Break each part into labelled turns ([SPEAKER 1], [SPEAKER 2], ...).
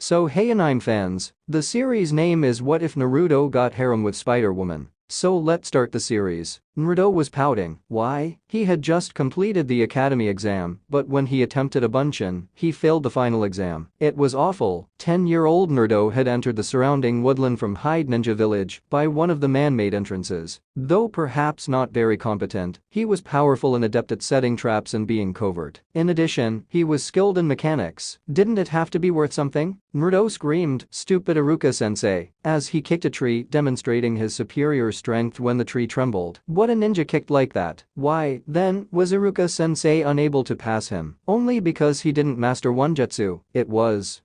[SPEAKER 1] So hey anime fans, the series name is What If Naruto Got Harem with Spider-Woman. So let's start the series. Naruto was pouting. Why? He had just completed the academy exam, but when he attempted a bunshin, he failed the final exam. It was awful. 10-year-old Naruto had entered the surrounding woodland from Hyde Ninja Village by one of the man-made entrances. Though perhaps not very competent, he was powerful and adept at setting traps and being covert. In addition, he was skilled in mechanics. Didn't it have to be worth something? Naruto screamed, "Stupid Iruka-sensei," as he kicked a tree, demonstrating his superior strength when the tree trembled. What a ninja kicked like that. Why, then, was Iruka-sensei unable to pass him? Only because he didn't master one jutsu. It was.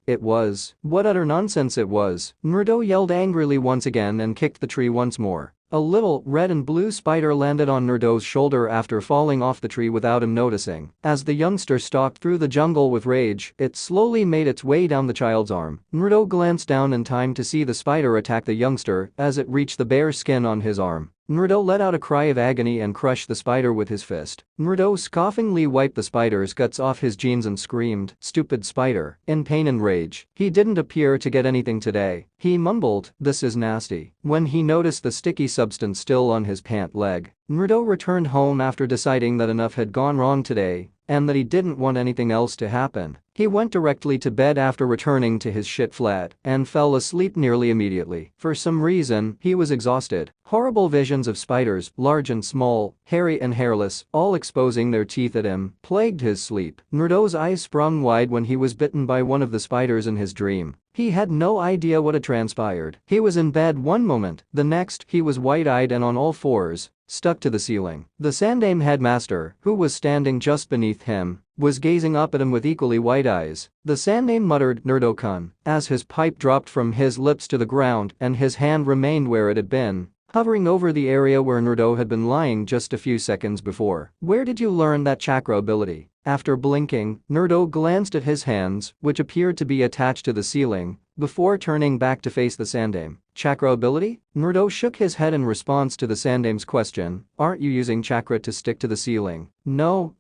[SPEAKER 1] What utter nonsense it was. Naruto yelled angrily once again and kicked the tree once more. A little red and blue spider landed on Naruto's shoulder after falling off the tree without him noticing. As the youngster stalked through the jungle with rage, it slowly made its way down the child's arm. Naruto glanced down in time to see the spider attack the youngster as it reached the bare skin on his arm. Naruto let out a cry of agony and crushed the spider with his fist. Naruto scoffingly wiped the spider's guts off his jeans and screamed, "Stupid spider," in pain and rage. He didn't appear to get anything today. He mumbled, "This is nasty," when he noticed the sticky substance still on his pant leg. Naruto returned home after deciding that enough had gone wrong today and that he didn't want anything else to happen. He went directly to bed after returning to his shit flat and fell asleep nearly immediately. For some reason, he was exhausted. Horrible visions of spiders, large and small, hairy and hairless, all exposing their teeth at him, plagued his sleep. Naruto's eyes sprung wide when he was bitten by one of the spiders in his dream. He had no idea what had transpired. He was in bed one moment, the next, he was wide-eyed and on all fours, stuck to the ceiling. The Sandaime headmaster, who was standing just beneath him, was gazing up at him with equally wide eyes. The Sandaime muttered, "Naruto-kun," as his pipe dropped from his lips to the ground and his hand remained where it had been, hovering over the area where Naruto had been lying just a few seconds before. "Where did you learn that chakra ability?" After blinking, Naruto glanced at his hands, which appeared to be attached to the ceiling, before turning back to face the Sandaime. "Chakra ability?" Naruto shook his head in response to the Sandaime's question. "Aren't you using chakra to stick to the ceiling?" "No,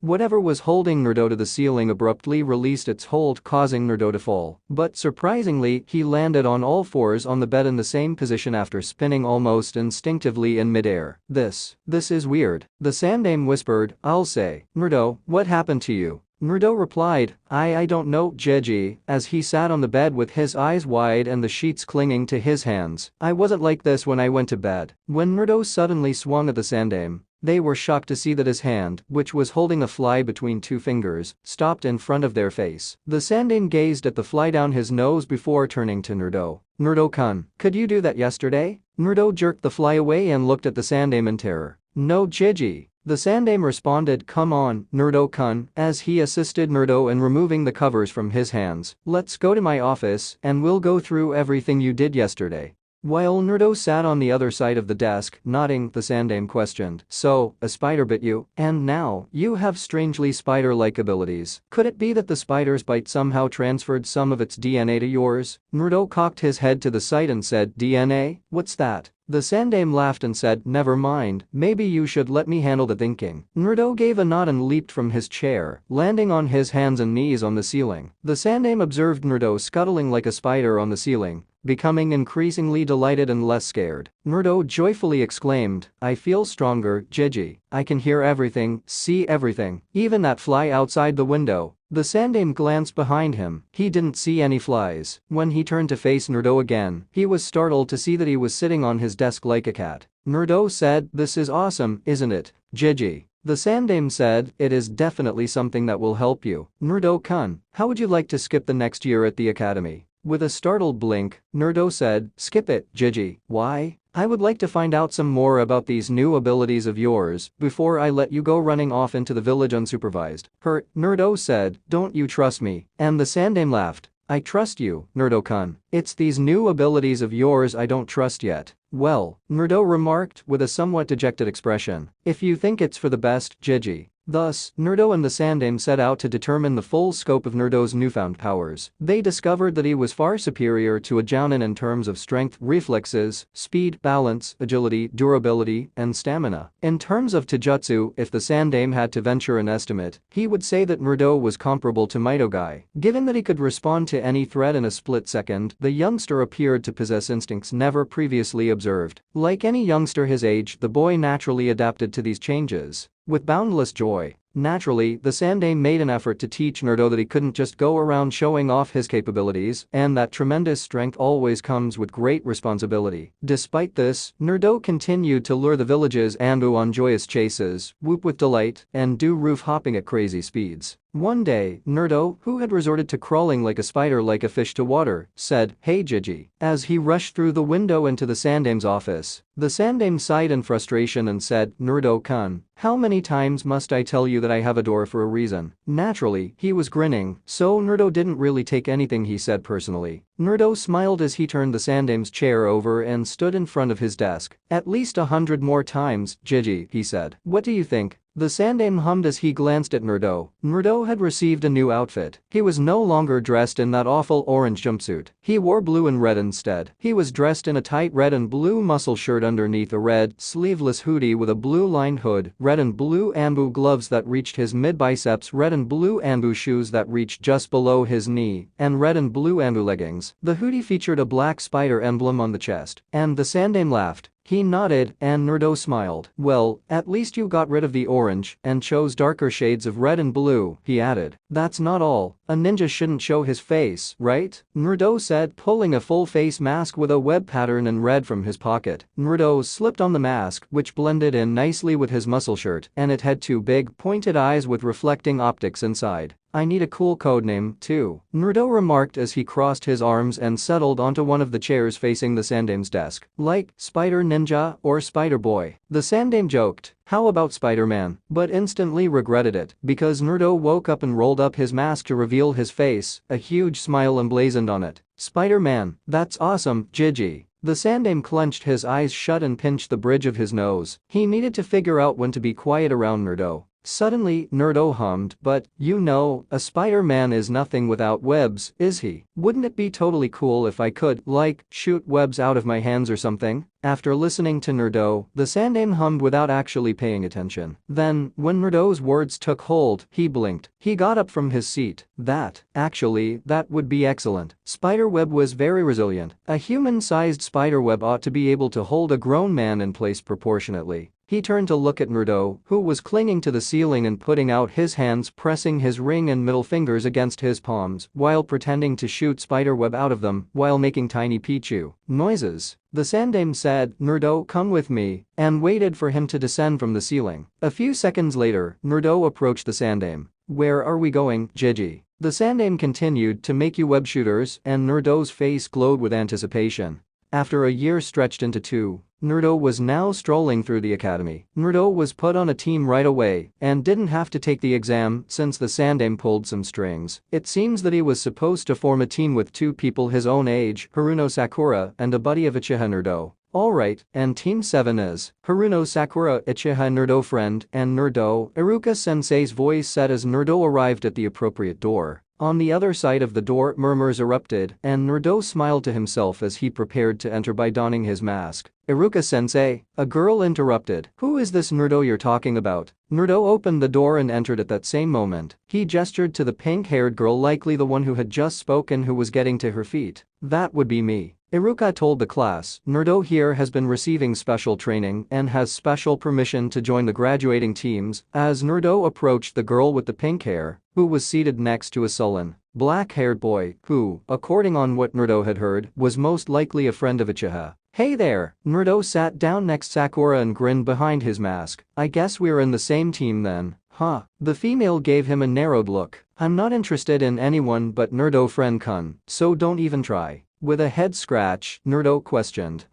[SPEAKER 1] Whatever was holding Naruto to the ceiling abruptly released its hold, causing Naruto to fall. But surprisingly, he landed on all fours on the bed in the same position after spinning almost instinctively in midair. This is weird." The Sandaime whispered, "I'll say. Naruto, what happened to you?" Naruto replied, I don't know, Jeji," as he sat on the bed with his eyes wide and the sheets clinging to his hands. "I wasn't like this when I went to bed." When Naruto suddenly swung at the Sandaime, they were shocked to see that his hand, which was holding a fly between two fingers, stopped in front of their face. The Sandaime gazed at the fly down his nose before turning to Naruto. "Naruto-kun, could you do that yesterday?" Naruto jerked the fly away and looked at the Sandaime in terror. "No, Jeji." The Sandaime responded, "Come on, Naruto-kun," as he assisted Naruto in removing the covers from his hands. "Let's go to my office and we'll go through everything you did yesterday." While Naruto sat on the other side of the desk, nodding, the Sandaime questioned, "So, a spider bit you? And now, you have strangely spider-like abilities. Could it be that the spider's bite somehow transferred some of its DNA to yours?" Naruto cocked his head to the side and said, "DNA? What's that?" The Sandaime laughed and said, "Never mind, maybe you should let me handle the thinking." Naruto gave a nod and leaped from his chair, landing on his hands and knees on the ceiling. The Sandaime observed Naruto scuttling like a spider on the ceiling, becoming increasingly delighted and less scared. Naruto joyfully exclaimed, "I feel stronger, Jeji. I can hear everything, see everything, even that fly outside the window." The Sandaime glanced behind him. He didn't see any flies. When he turned to face Naruto again, he was startled to see that he was sitting on his desk like a cat. Naruto said, "This is awesome, isn't it, Jeji?" The Sandaime said, "It is definitely something that will help you. Naruto-kun, how would you like to skip the next year at the academy?" With a startled blink, Naruto said, "Skip it, Jeji. Why?" "I would like to find out some more about these new abilities of yours before I let you go running off into the village unsupervised." Naruto said, "Don't you trust me?" And the Sandaime laughed. "I trust you, Naruto-kun. It's these new abilities of yours I don't trust yet." "Well," Naruto remarked with a somewhat dejected expression, "if you think it's for the best, Jeji, Thus, Naruto and the Sandaime set out to determine the full scope of Naruto's newfound powers. They discovered that he was far superior to a Jounin in terms of strength, reflexes, speed, balance, agility, durability, and stamina. In terms of Taijutsu, if the Sandaime had to venture an estimate, he would say that Naruto was comparable to Mitogai. Given that he could respond to any threat in a split second, the youngster appeared to possess instincts never previously observed. Like any youngster his age, the boy naturally adapted to these changes. With boundless joy. Naturally, the Sandaime made an effort to teach Naruto that he couldn't just go around showing off his capabilities and that tremendous strength always comes with great responsibility. Despite this, Naruto continued to lure the villages Anbu on joyous chases, whoop with delight, and do roof hopping at crazy speeds. One day, Naruto, who had resorted to crawling like a spider like a fish to water, said, "Hey Gigi," as he rushed through the window into the Sandaime's office. The Sandaime sighed in frustration and said, "Naruto-kun, how many times must I tell you that I have a door for a reason?" Naturally, he was grinning, so Naruto didn't really take anything he said personally. Naruto smiled as he turned the Sandaime's chair over and stood in front of his desk. "At least 100 more times, Gigi," he said. "What do you think?" The Sandaime hummed as he glanced at Naruto. Naruto had received a new outfit. He was no longer dressed in that awful orange jumpsuit. He wore blue and red instead. He was dressed in a tight red and blue muscle shirt underneath a red, sleeveless hoodie with a blue-lined hood, red and blue Anbu gloves that reached his mid-biceps, red and blue Anbu shoes that reached just below his knee, and red and blue Anbu leggings. The hoodie featured a black spider emblem on the chest. And the Sandaime laughed. He nodded, and Naruto smiled. "Well, at least you got rid of the orange and chose darker shades of red and blue," he added. "That's not all. A ninja shouldn't show his face, right?" Naruto said, pulling a full face mask with a web pattern in red from his pocket. Naruto slipped on the mask, which blended in nicely with his muscle shirt, and it had two big, pointed eyes with reflecting optics inside. "I need a cool codename, too," Naruto remarked as he crossed his arms and settled onto one of the chairs facing the Sandaime's desk. "Like Spider Ninja or Spider Boy." The Sandaime joked, "How about Spider-Man?" but instantly regretted it because Naruto woke up and rolled up his mask to reveal his face, a huge smile emblazoned on it. "Spider-Man, that's awesome, Gigi." The Sandaime clenched his eyes shut and pinched the bridge of his nose. He needed to figure out when to be quiet around Naruto. Suddenly, Naruto hummed, "But, you know, a Spider-Man is nothing without webs, is he? Wouldn't it be totally cool if I could, like, shoot webs out of my hands or something?" After listening to Naruto, the Sandaime hummed without actually paying attention. Then, when Naruto's words took hold, he blinked. He got up from his seat. That would be excellent. Spiderweb was very resilient. A human-sized spiderweb ought to be able to hold a grown man in place proportionately. He turned to look at Naruto, who was clinging to the ceiling and putting out his hands, pressing his ring and middle fingers against his palms while pretending to shoot spiderweb out of them while making tiny Pichu noises. The Sandaime said, "Naruto, come with me," and waited for him to descend from the ceiling. A few seconds later, Naruto approached the Sandaime. "Where are we going, Gigi?" The Sandaime continued to make you web shooters, and Naruto's face glowed with anticipation. After a year stretched into two, Naruto was now strolling through the academy. Naruto was put on a team right away and didn't have to take the exam since the Sandaime pulled some strings. It seems that he was supposed to form a team with two people his own age, Haruno Sakura and a buddy of Uchiha Naruto. "Alright, and Team 7 is Haruno Sakura, Uchiha Naruto friend, and Naruto," Iruka-sensei's voice said as Naruto arrived at the appropriate door. On the other side of the door, murmurs erupted, and Naruto smiled to himself as he prepared to enter by donning his mask. "Iruka-sensei," a girl interrupted. "Who is this Naruto you're talking about?" Naruto opened the door and entered at that same moment. He gestured to the pink-haired girl, likely the one who had just spoken, who was getting to her feet. "That would be me." Iruka told the class, "Naruto here has been receiving special training and has special permission to join the graduating teams." As Naruto approached the girl with the pink hair, who was seated next to a sullen, black-haired boy who, according on what Naruto had heard, was most likely a friend of Uchiha. "Hey there." Naruto sat down next Sakura and grinned behind his mask. "I guess we're in the same team then, huh?" The female gave him a narrowed look. "I'm not interested in anyone but Naruto friend-kun, so don't even try." With a head scratch, Naruto questioned,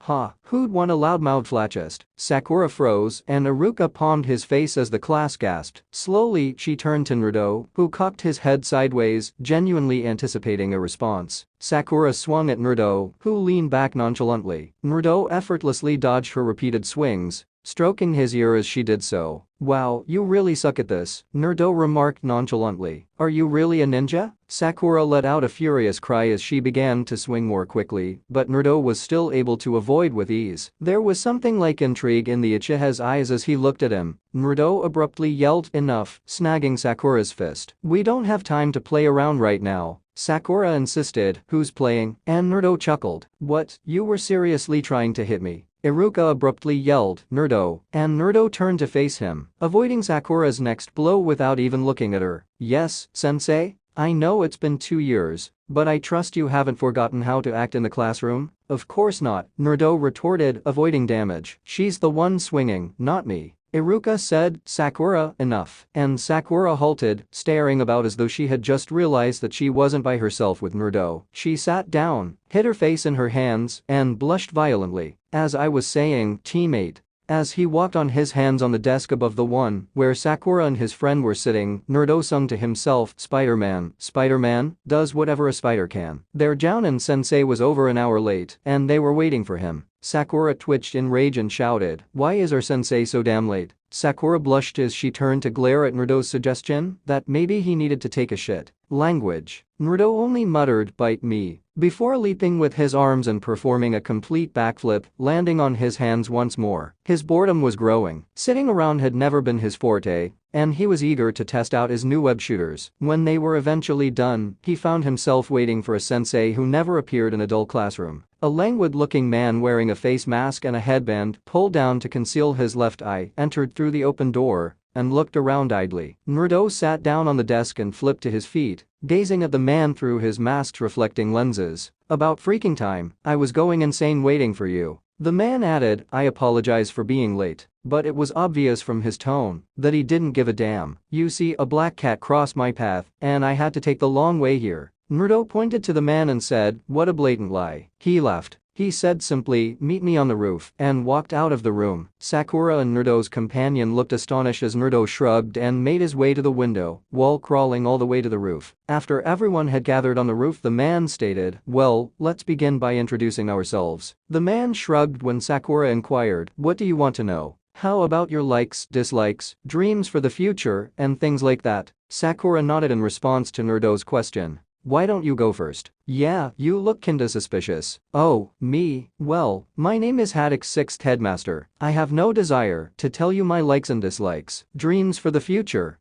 [SPEAKER 1] "Who'd want a loudmouth flatchest?" Sakura froze, and Iruka palmed his face as the class gasped. Slowly, she turned to Naruto, who cocked his head sideways, genuinely anticipating a response. Sakura swung at Naruto, who leaned back nonchalantly. Naruto effortlessly dodged her repeated swings, stroking his ear as she did so. "Wow, you really suck at this," Naruto remarked nonchalantly. "Are you really a ninja?" Sakura let out a furious cry as she began to swing more quickly, but Naruto was still able to avoid with ease. There was something like intrigue in the Uchiha's eyes as he looked at him. Naruto abruptly yelled, "Enough," snagging Sakura's fist. "We don't have time to play around right now," Sakura insisted. "Who's playing?" And Naruto chuckled. "What, you were seriously trying to hit me?" Iruka abruptly yelled, "Naruto," and Naruto turned to face him, avoiding Sakura's next blow without even looking at her. "Yes, sensei? I know it's been 2 years, but I trust you haven't forgotten how to act in the classroom?" "Of course not," Naruto retorted, avoiding damage. "She's the one swinging, not me." Iruka said, "Sakura, enough." And Sakura halted, staring about as though she had just realized that she wasn't by herself with Naruto. She sat down, hid her face in her hands, and blushed violently. "As I was saying, teammate." As he walked on his hands on the desk above the one where Sakura and his friend were sitting, Naruto sung to himself, "Spider-Man, Spider-Man, does whatever a spider can." Their Jounin sensei was over an hour late, and they were waiting for him. Sakura twitched in rage and shouted, "Why is our sensei so damn late?" Sakura blushed as she turned to glare at Naruto's suggestion that maybe he needed to take a shit. Language. Naruto only muttered, "Bite me," before leaping with his arms and performing a complete backflip, landing on his hands once more. His boredom was growing. Sitting around had never been his forte, and he was eager to test out his new web shooters. When they were eventually done, he found himself waiting for a sensei who never appeared in a dull classroom. A languid-looking man wearing a face mask and a headband pulled down to conceal his left eye entered through the open door and looked around idly. Naruto sat down on the desk and flipped to his feet, gazing at the man through his mask's reflecting lenses. "About freaking time, I was going insane waiting for you." The man added, "I apologize for being late," but it was obvious from his tone that he didn't give a damn. "You see, a black cat crossed my path, and I had to take the long way here." Naruto pointed to the man and said, "What a blatant lie." He laughed. He said simply, "Meet me on the roof," and walked out of the room. Sakura and Naruto's companion looked astonished as Naruto shrugged and made his way to the window, wall crawling all the way to the roof. After everyone had gathered on the roof, the man stated, "Well, let's begin by introducing ourselves." The man shrugged when Sakura inquired, "What do you want to know? How about your likes, dislikes, dreams for the future, and things like that?" Sakura nodded in response to Naruto's question. "Why don't you go first?" "Yeah, you look kinda suspicious." "Oh, me? Well, my name is Haddock's 6th headmaster. I have no desire to tell you my likes and dislikes. Dreams for the future.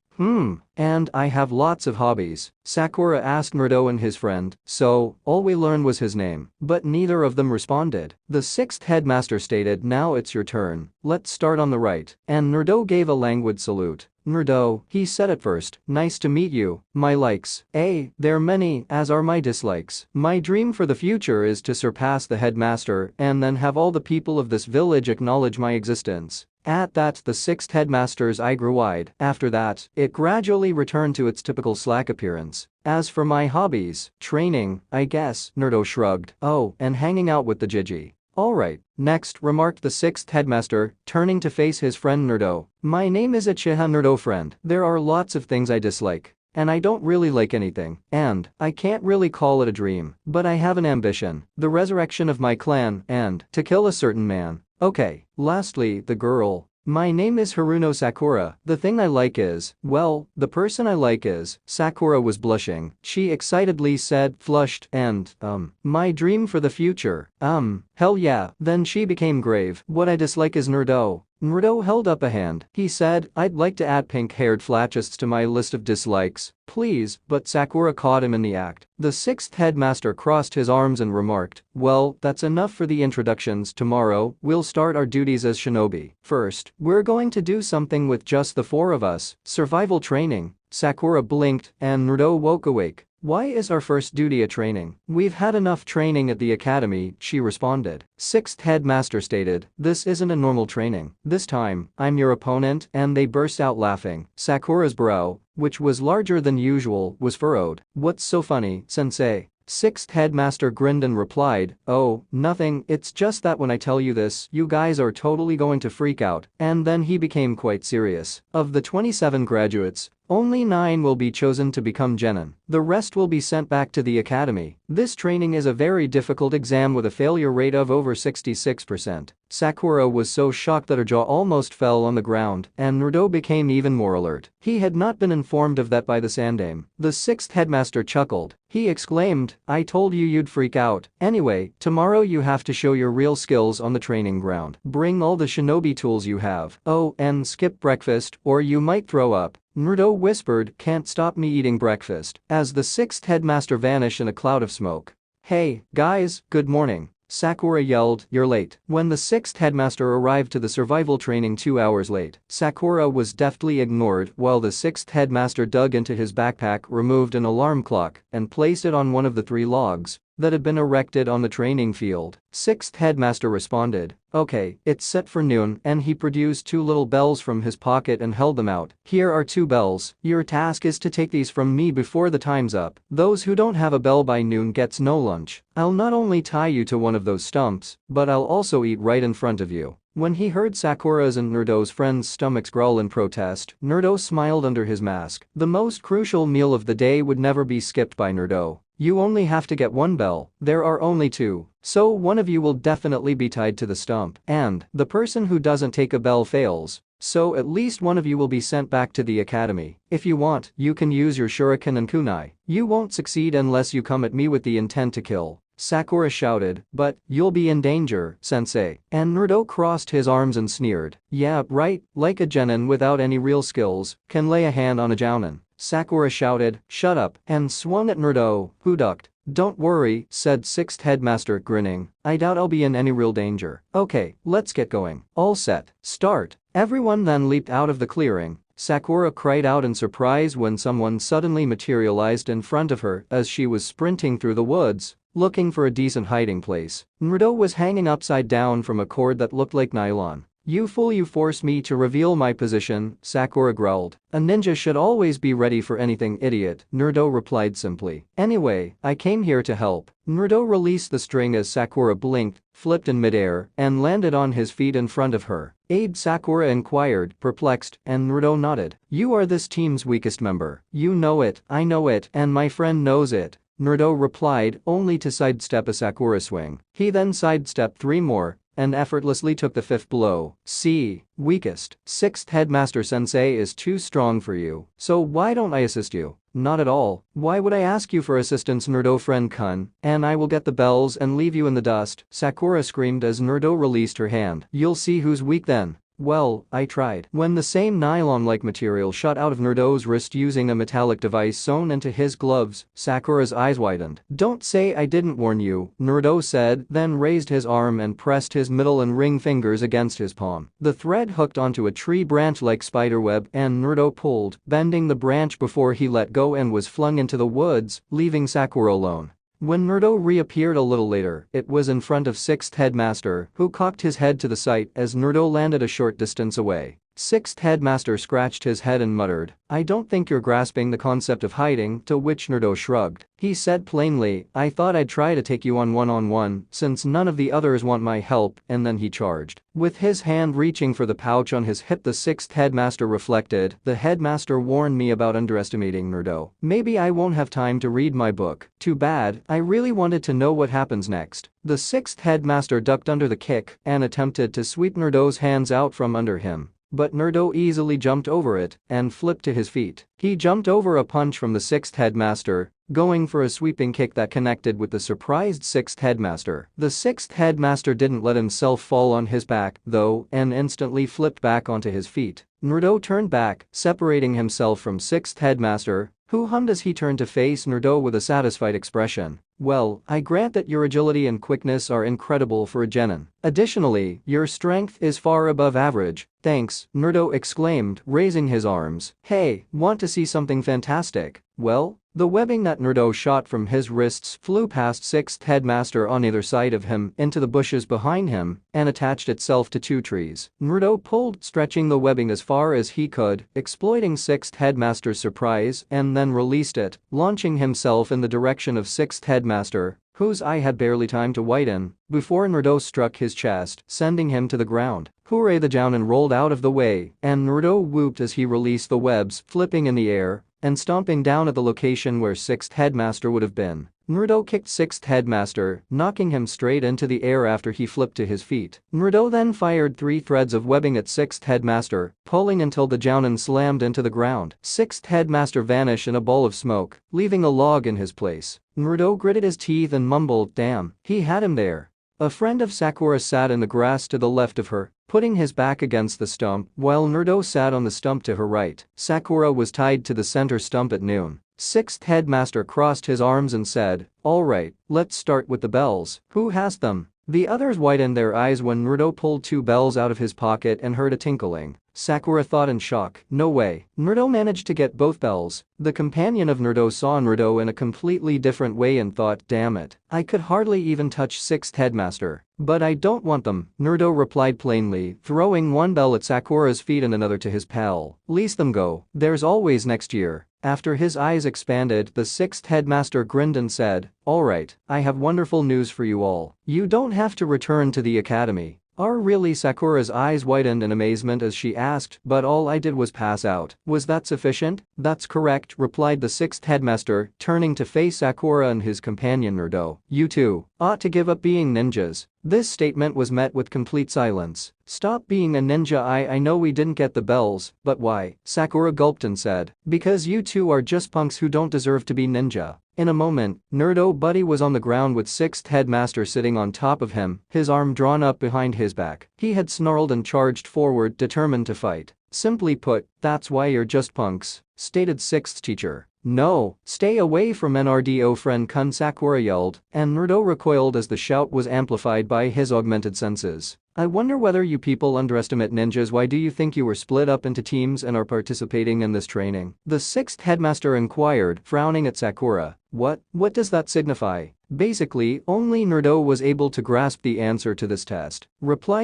[SPEAKER 1] And I have lots of hobbies." Sakura asked Naruto and his friend, so all we learned was his name, but neither of them responded. The 6th headmaster stated, "Now it's your turn. Let's start on the right." And Naruto gave a languid salute. "Naruto," he said at first, "nice to meet you. My likes? They're many, as are my dislikes. My dream for the future is to surpass the headmaster and then have all the people of this village acknowledge my existence." At that, the 6th headmaster's eye grew wide. After that, it gradually returned to its typical slack appearance. "As for my hobbies, training, I guess," Naruto shrugged. "Oh, and hanging out with the Jiji." "Alright, next," remarked the 6th headmaster, turning to face his friend Naruto. "My name is Uchiha Naruto, friend. There are lots of things I dislike. And I don't really like anything. And I can't really call it a dream, but I have an ambition. The resurrection of my clan and to kill a certain man. Okay, lastly, the girl. My name is Haruno Sakura. The thing I like is, well, the person I like is." Sakura was blushing. She excitedly said, flushed, and, my dream for the future. Hell yeah." Then she became grave. "What I dislike is Naruto." Naruto held up a hand. He said, "I'd like to add pink-haired flautists to my list of dislikes, please," but Sakura caught him in the act. The 6th headmaster crossed his arms and remarked, "Well, that's enough for the introductions. Tomorrow, we'll start our duties as shinobi. First, we're going to do something with just the 4 of us, survival training." Sakura blinked, and Naruto woke awake. "Why is our first duty a training? We've had enough training at the academy," she responded. 6th headmaster stated, "This isn't a normal training. This time, I'm your opponent," and they burst out laughing. Sakura's brow, which was larger than usual, was furrowed. "What's so funny, sensei?" 6th headmaster grinned and replied, "Oh, nothing, it's just that when I tell you this, you guys are totally going to freak out." And then he became quite serious. "Of the 27 graduates, Only 9 will be chosen to become genin. The rest will be sent back to the academy. This training is a very difficult exam with a failure rate of over 66%. Sakura was so shocked that her jaw almost fell on the ground, and Naruto became even more alert. He had not been informed of that by the Sandaime. The sixth headmaster chuckled. He exclaimed, "I told you you'd freak out. Anyway, tomorrow you have to show your real skills on the training ground. Bring all the shinobi tools you have. Oh, and skip breakfast, or you might throw up." Naruto whispered, "Can't stop me eating breakfast," as the sixth headmaster vanished in a cloud of smoke. "Hey, guys, good morning," Sakura yelled, "You're late." When the sixth headmaster arrived to the survival training 2 hours late, Sakura was deftly ignored while the sixth headmaster dug into his backpack, removed an alarm clock, and placed it on one of the 3 logs that had been erected on the training field. Sixth headmaster responded, "Okay, it's set for noon," and he produced 2 little bells from his pocket and held them out. "Here are 2 bells. Your task is to take these from me before the time's up. Those who don't have a bell by noon gets no lunch. I'll not only tie you to one of those stumps, but I'll also eat right in front of you." When he heard Sakura's and Naruto's friends' stomachs growl in protest, Naruto smiled under his mask. The most crucial meal of the day would never be skipped by Naruto. You only have to get 1 bell. There are only 2. So one of you will definitely be tied to the stump, and the person who doesn't take a bell fails. So at least one of you will be sent back to the academy. If you want, you can use your shuriken and kunai. You won't succeed unless you come at me with the intent to kill. Sakura shouted, "But you'll be in danger, sensei." And Naruto crossed his arms and sneered, "Yeah, right, like a genin without any real skills can lay a hand on a jounin." Sakura shouted, "Shut up," and swung at Naruto, who ducked. "Don't worry," said sixth headmaster, grinning. "I doubt I'll be in any real danger. Okay, let's get going. All set. Start." Everyone then leaped out of the clearing. Sakura cried out in surprise when someone suddenly materialized in front of her as she was sprinting through the woods, looking for a decent hiding place. Naruto was hanging upside down from a cord that looked like nylon. "You fool, you forced me to reveal my position," Sakura growled. "A ninja should always be ready for anything, idiot," Naruto replied simply. "Anyway, I came here to help." Naruto released the string as Sakura blinked, flipped in midair, and landed on his feet in front of her. "Aid?" Sakura inquired, perplexed, and Naruto nodded. "You are this team's weakest member. You know it, I know it, and my friend knows it," Naruto replied, only to sidestep a Sakura swing. He then sidestepped 3 more and effortlessly took the 5th blow. "See, weakest. Sixth headmaster sensei is too strong for you. So why don't I assist you?" "Not at all. Why would I ask you for assistance, Naruto friend-kun, and I will get the bells and leave you in the dust," Sakura screamed as Naruto released her hand. "You'll see who's weak then." "Well, I tried." When the same nylon-like material shot out of Naruto's wrist using a metallic device sewn into his gloves, Sakura's eyes widened. "Don't say I didn't warn you," Naruto said, then raised his arm and pressed his middle and ring fingers against his palm. The thread hooked onto a tree branch like spiderweb and Naruto pulled, bending the branch before he let go and was flung into the woods, leaving Sakura alone. When Naruto reappeared a little later, it was in front of sixth headmaster, who cocked his head to the side as Naruto landed a short distance away. Sixth headmaster scratched his head and muttered, "I don't think you're grasping the concept of hiding," to which Naruto shrugged. He said plainly, "I thought I'd try to take you on one-on-one since none of the others want my help," and then he charged. With his hand reaching for the pouch on his hip, the sixth headmaster reflected, "The headmaster warned me about underestimating Naruto. Maybe I won't have time to read my book. Too bad, I really wanted to know what happens next." The sixth headmaster ducked under the kick and attempted to sweep Naruto's hands out from under him. But Naruto easily jumped over it and flipped to his feet. He jumped over a punch from the sixth headmaster, going for a sweeping kick that connected with the surprised sixth headmaster. The sixth headmaster didn't let himself fall on his back, though, and instantly flipped back onto his feet. Naruto turned back, separating himself from sixth headmaster, who hummed as he turned to face Naruto with a satisfied expression. "Well, I grant that your agility and quickness are incredible for a genin. Additionally, your strength is far above average. Thanks," Naruto exclaimed, raising his arms. "Hey, want to see something fantastic? Well?" The webbing that Naruto shot from his wrists flew past sixth headmaster on either side of him into the bushes behind him and attached itself to 2 trees. Naruto pulled, stretching the webbing as far as he could, exploiting sixth headmaster's surprise, and then released it, launching himself in the direction of sixth headmaster, whose eye had barely time to widen before Naruto struck his chest, sending him to the ground. Hooray! The Jounin rolled out of the way, and Naruto whooped as he released the webs, flipping in the air and stomping down at the location where 6th Headmaster would have been. Naruto kicked 6th Headmaster, knocking him straight into the air after he flipped to his feet. Naruto then fired 3 threads of webbing at 6th Headmaster, pulling until the Jounin slammed into the ground. 6th Headmaster vanished in a ball of smoke, leaving a log in his place. Naruto gritted his teeth and mumbled, "Damn, he had him there." A friend of Sakura sat in the grass to the left of her, putting his back against the stump, while Naruto sat on the stump to her right. Sakura was tied to the center stump at noon. 6th Headmaster crossed his arms and said, "Alright, let's start with the bells. Who has them?" The others widened their eyes when Naruto pulled 2 bells out of his pocket and heard a tinkling. Sakura thought in shock, "No way." Naruto managed to get both bells. The companion of Naruto saw Naruto in a completely different way and thought, "Damn it, I could hardly even touch 6th Headmaster. But I don't want them," Naruto replied plainly, throwing 1 bell at Sakura's feet and another to his pal. "Lease them go. There's always next year." After his eyes expanded, the 6th Headmaster grinned and said, "Alright, I have wonderful news for you all. You don't have to return to the academy." Really? Sakura's eyes widened in amazement as she asked, "But all I did was pass out. Was that sufficient?" "That's correct," replied the 6th Headmaster, turning to face Sakura and his companion Naruto. "You two ought to give up being ninjas." This statement was met with complete silence. "Stop being a ninja. I know we didn't get the bells, but why?" Sakura gulped and said, "Because you two are just punks who don't deserve to be ninja." In a moment, Naruto Buddy was on the ground with 6th Headmaster sitting on top of him, his arm drawn up behind his back. He had snarled and charged forward, determined to fight. "Simply put, that's why you're just punks," stated 6th teacher. "No, stay away from NRDO friend Kun," Sakura yelled, and Naruto recoiled as the shout was amplified by his augmented senses. "I wonder whether you people underestimate ninjas. Why do you think you were split up into teams and are participating in this training?" the 6th Headmaster inquired, frowning at Sakura. What does that signify?" Basically, only Naruto was able to grasp the answer to this test.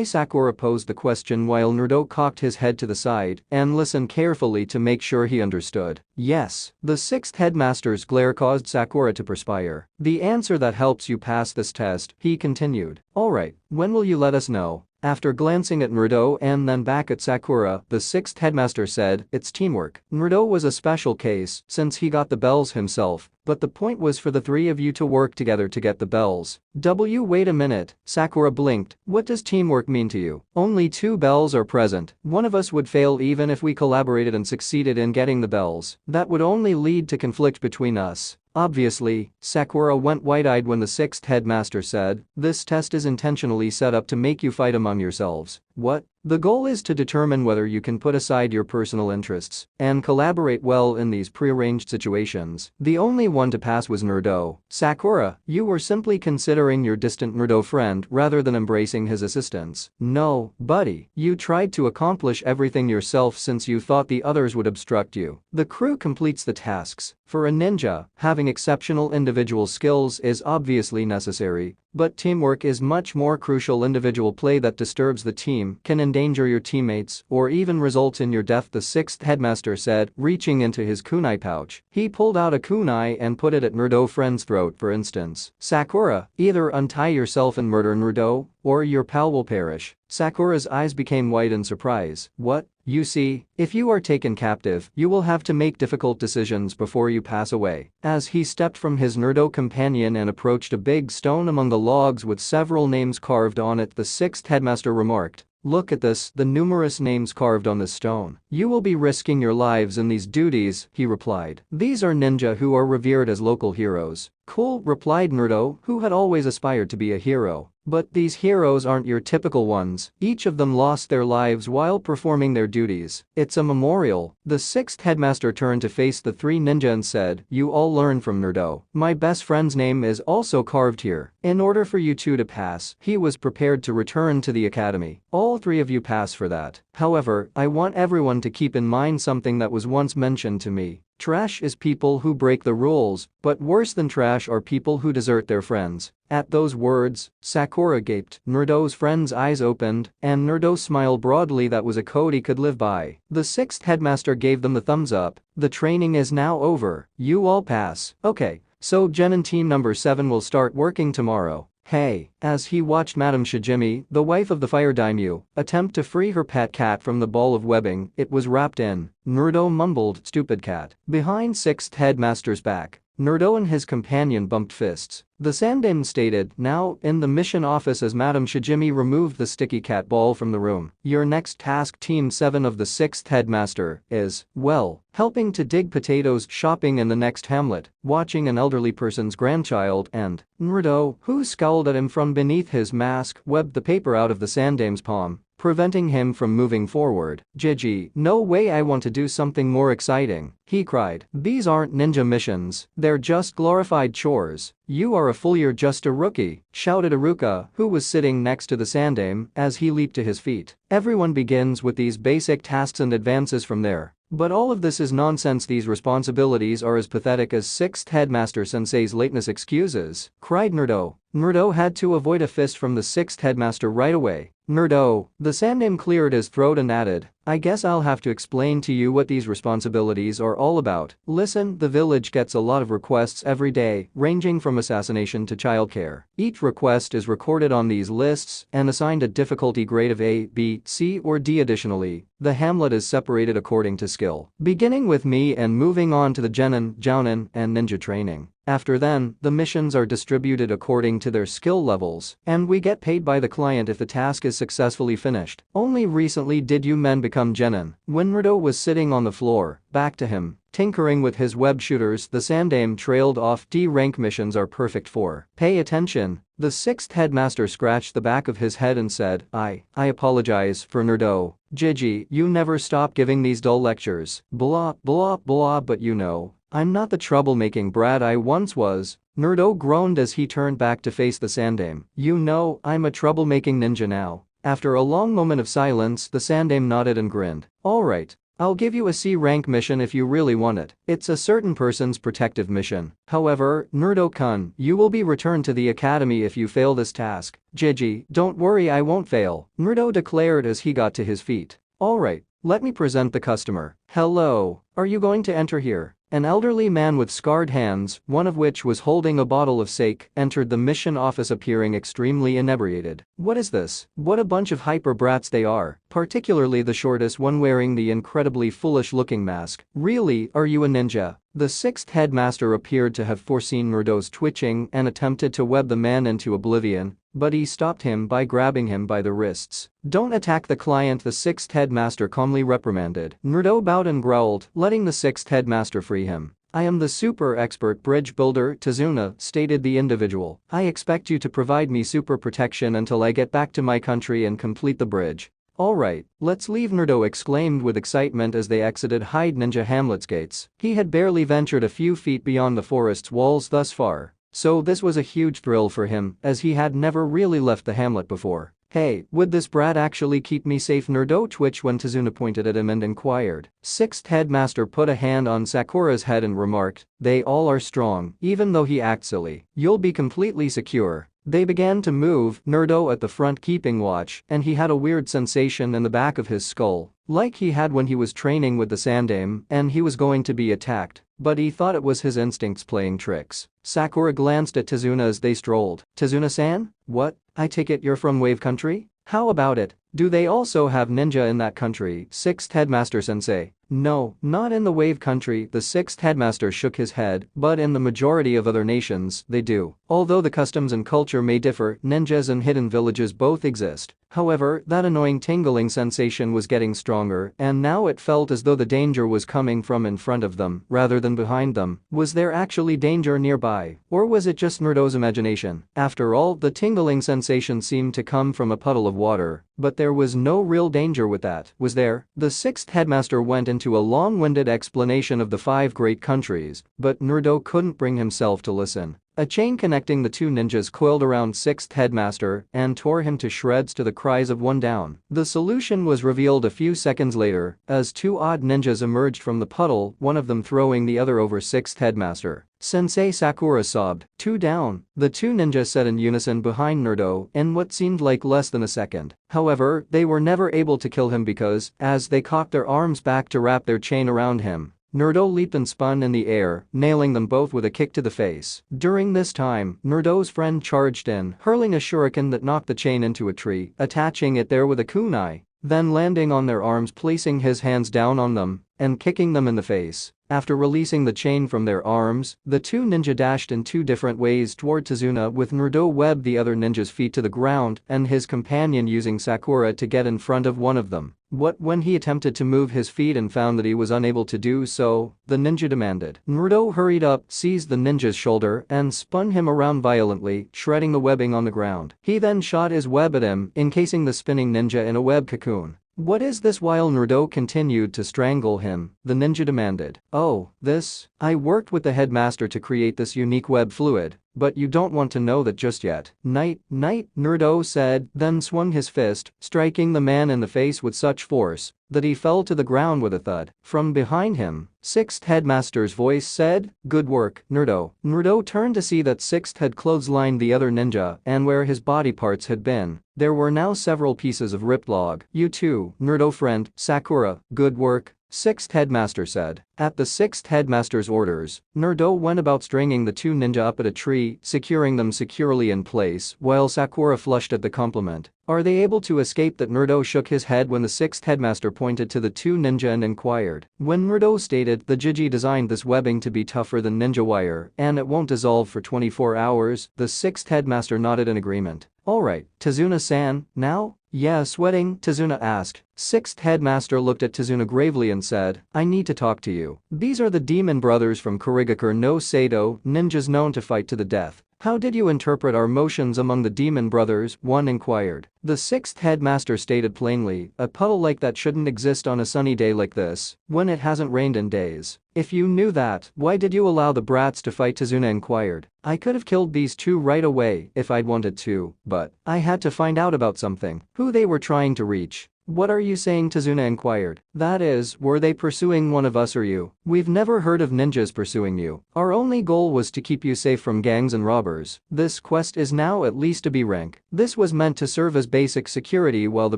[SPEAKER 1] Sakura posed the question while Naruto cocked his head to the side and listened carefully to make sure he understood. "Yes." The 6th Headmaster's glare caused Sakura to perspire. "The answer that helps you pass this test," he continued. "Alright, when will you let us know?" After glancing at Naruto and then back at Sakura, the 6th Headmaster said, "It's teamwork." Naruto was a special case since he got the bells himself, but the point was for the 3 of you to work together to get the bells. Wait a minute, Sakura blinked. "What does teamwork mean to you? Only 2 bells are present. One of us would fail even if we collaborated and succeeded in getting the bells. That would only lead to conflict between us." Obviously, Sakura went wide-eyed when the 6th Headmaster said, "This test is intentionally set up to make you fight among yourselves." "What?" "The goal is to determine whether you can put aside your personal interests and collaborate well in these prearranged situations." The only one to pass was Naruto. "Sakura, you were simply considering your distant Naruto friend rather than embracing his assistance." "No, buddy, you tried to accomplish everything yourself since you thought the others would obstruct you." The crew completes the tasks. For a ninja, having exceptional individual skills is obviously necessary, but teamwork is much more crucial. Individual play that disturbs the team can endanger your teammates or even result in your death, the 6th Headmaster said, reaching into his kunai pouch. He pulled out a kunai and put it at Naruto friend's throat. "For instance, Sakura, either untie yourself and murder Naruto, or your pal will perish." Sakura's eyes became wide in surprise. "What?" "You see, if you are taken captive, you will have to make difficult decisions before you pass away." As he stepped from his Naruto companion and approached a big stone among the logs with several names carved on it, the 6th Headmaster remarked, "Look at this, the numerous names carved on this stone. You will be risking your lives in these duties," he replied. "These are ninja who are revered as local heroes." "Cool," replied Naruto, who had always aspired to be a hero. "But these heroes aren't your typical ones. Each of them lost their lives while performing their duties. It's a memorial." The 6th Headmaster turned to face the 3 ninja and said, "You all learn from Naruto. My best friend's name is also carved here. In order for you 2 to pass, he was prepared to return to the academy. All 3 of you pass for that. However, I want everyone to keep in mind something that was once mentioned to me. Trash is people who break the rules, but worse than trash are people who desert their friends." At those words, Sakura gaped. Naruto's friend's eyes opened, and Naruto smiled broadly. That was a code he could live by. The 6th Headmaster gave them the thumbs up. "The training is now over. You all pass." "Okay, so Gen and team number 7 will start working tomorrow." Hey, as he watched Madame Shijimi, the wife of the fire daimyo, attempt to free her pet cat from the ball of webbing it was wrapped in, Naruto mumbled, "Stupid cat." Behind 6th Headmaster's back, Naruto and his companion bumped fists. The Sandaime stated, now, in the mission office as Madame Shijimi removed the sticky cat ball from the room. Your next task, Team 7 of the 6th Headmaster, is, well, helping to dig potatoes, shopping in the next hamlet, watching an elderly person's grandchild, and Naruto, who scowled at him from beneath his mask, webbed the paper out of the Sandaime's palm, preventing him from moving forward. Gigi, no way, I want to do something more exciting, he cried. These aren't ninja missions, they're just glorified chores. You are a fool, you're just a rookie, shouted Iruka, who was sitting next to the Sandaime, as he leaped to his feet. Everyone begins with these basic tasks and advances from there. But all of this is nonsense. These responsibilities are as pathetic as 6th Headmaster Sensei's lateness excuses, cried Naruto. Naruto had to avoid a fist from the 6th Headmaster right away. Naruto, the Sandaime cleared his throat and added, I guess I'll have to explain to you what these responsibilities are all about. Listen, the village gets a lot of requests every day, ranging from assassination to childcare. Each request is recorded on these lists and assigned a difficulty grade of A, B, C or D. Additionally, the hamlet is separated according to skill, beginning with me and moving on to the Genin, Jounin, and ninja training. After then, the missions are distributed according to their skill levels, and we get paid by the client if the task is successfully finished. Only recently did you men become genin. When Naruto was sitting on the floor, back to him, tinkering with his web shooters, the Sandaime trailed off. D-rank missions are perfect for. Pay attention. The 6th Headmaster scratched the back of his head and said, I apologize for Naruto. Gigi, you never stop giving these dull lectures. Blah, blah, blah, but you know, I'm not the troublemaking brat I once was. Naruto groaned as he turned back to face the Sandaime. You know, I'm a troublemaking ninja now. After a long moment of silence, the Sandaime nodded and grinned. Alright, I'll give you a C-rank mission if you really want it. It's a certain person's protective mission. However, Naruto-kun, you will be returned to the academy if you fail this task. Gigi, don't worry, I won't fail, Naruto declared as he got to his feet. Alright, let me present the customer. Hello, are you going to enter here? An elderly man with scarred hands, one of which was holding a bottle of sake, entered the mission office appearing extremely inebriated. What is this? What a bunch of hyper brats they are, particularly the shortest one wearing the incredibly foolish-looking mask. Really, are you a ninja? The 6th Headmaster appeared to have foreseen Naruto's twitching and attempted to web the man into oblivion, but he stopped him by grabbing him by the wrists. Don't attack the client, the 6th Headmaster calmly reprimanded. Naruto bowed and growled, letting the 6th Headmaster free him. I am the super expert bridge builder, Tazuna, stated the individual. I expect you to provide me super protection until I get back to my country and complete the bridge. Alright, let's leave, Naruto exclaimed with excitement as they exited Hyde Ninja Hamlet's gates. He had barely ventured a few feet beyond the forest's walls thus far, so this was a huge thrill for him as he had never really left the hamlet before. Hey, would this brat actually keep me safe? Naruto twitched when Tazuna pointed at him and inquired. 6th Headmaster put a hand on Sakura's head and remarked, they all are strong, even though he acts silly. You'll be completely secure. They began to move, Naruto at the front keeping watch, and he had a weird sensation in the back of his skull, like he had when he was training with the Sandaime and he was going to be attacked, but he thought it was his instincts playing tricks. Sakura glanced at Tazuna as they strolled. Tazuna-san? What? I take it you're from Wave Country? How about it? Do they also have ninja in that country? 6th Headmaster Sensei. No, not in the Wave Country, the 6th Headmaster shook his head, but in the majority of other nations, they do. Although the customs and culture may differ, ninjas and hidden villages both exist. However, that annoying tingling sensation was getting stronger, and now it felt as though the danger was coming from in front of them, rather than behind them. Was there actually danger nearby, or was it just Naruto's imagination? After all, the tingling sensation seemed to come from a puddle of water, but there was no real danger with that, was there? The 6th Headmaster went into a long-winded explanation of the 5 great countries, but Naruto couldn't bring himself to listen. A chain connecting the two ninjas coiled around 6th Headmaster and tore him to shreds to the cries of one down. The solution was revealed a few seconds later as 2 odd ninjas emerged from the puddle, one of them throwing the other over 6th Headmaster. Sensei, Sakura sobbed. 2 down, the 2 ninjas said in unison behind Naruto in what seemed like less than a second. However, they were never able to kill him because, as they cocked their arms back to wrap their chain around him, Naruto leaped and spun in the air, nailing them both with a kick to the face. During this time, Naruto's friend charged in, hurling a shuriken that knocked the chain into a tree, attaching it there with a kunai, then landing on their arms, placing his hands down on them and kicking them in the face. After releasing the chain from their arms, the two ninja dashed in two different ways toward Tazuna, with Naruto webbed the other ninja's feet to the ground and his companion using Sakura to get in front of one of them. When he attempted to move his feet and found that he was unable to do so, the ninja demanded. Naruto hurried up, seized the ninja's shoulder and spun him around violently, shredding the webbing on the ground. He then shot his web at him, encasing the spinning ninja in a web cocoon. "What is this?" While Naruto continued to strangle him, the ninja demanded. "Oh, this? I worked with the headmaster to create this unique web fluid, but you don't want to know that just yet." Night, Naruto said, then swung his fist, striking the man in the face with such force that he fell to the ground with a thud. From behind him, Sixth Headmaster's voice said, "Good work, Naruto." Naruto turned to see that Sixth had clotheslined the other ninja, and where his body parts had been, there were now several pieces of ripped log. "You too, Naruto friend." "Sakura, good work," Sixth Headmaster said. At the Sixth Headmaster's orders, Naruto went about stringing the two ninja up at a tree, securing them securely in place, while Sakura flushed at the compliment. "Are they able to escape?" That Naruto shook his head when the Sixth Headmaster pointed to the two ninja and inquired. When Naruto stated the Jiji designed this webbing to be tougher than ninja wire and it won't dissolve for 24 hours, the Sixth Headmaster nodded in agreement. "Alright, Tazuna-san, now?" "Yeah, sweating?" Tazuna asked. Sixth Headmaster looked at Tazuna gravely and said, "I need to talk to you. These are the demon brothers from Kurigakure no Sato, ninjas known to fight to the death. How did you interpret our motions among the demon brothers?" one inquired. The Sixth Headmaster stated plainly, "A puddle like that shouldn't exist on a sunny day like this, when it hasn't rained in days. If you knew that, why did you allow the brats to fight?" Tazuna inquired. "I could have killed these two right away if I'd wanted to, but I had to find out about something, who they were trying to reach." "What are you saying?" Tazuna inquired. "That is, were they pursuing one of us or you? We've never heard of ninjas pursuing you. Our only goal was to keep you safe from gangs and robbers. This quest is now at least a B rank. This was meant to serve as basic security while the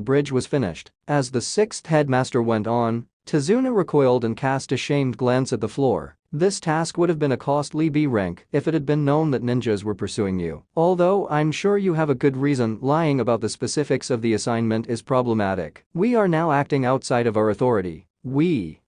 [SPEAKER 1] bridge was finished." As the Sixth Headmaster went on, Tazuna recoiled and cast a shamed glance at the floor. This task would have been a costly B rank if it had been known that ninjas were pursuing you. Although I'm sure you have a good reason, lying about the specifics of the assignment is problematic. We are now acting outside of our authority.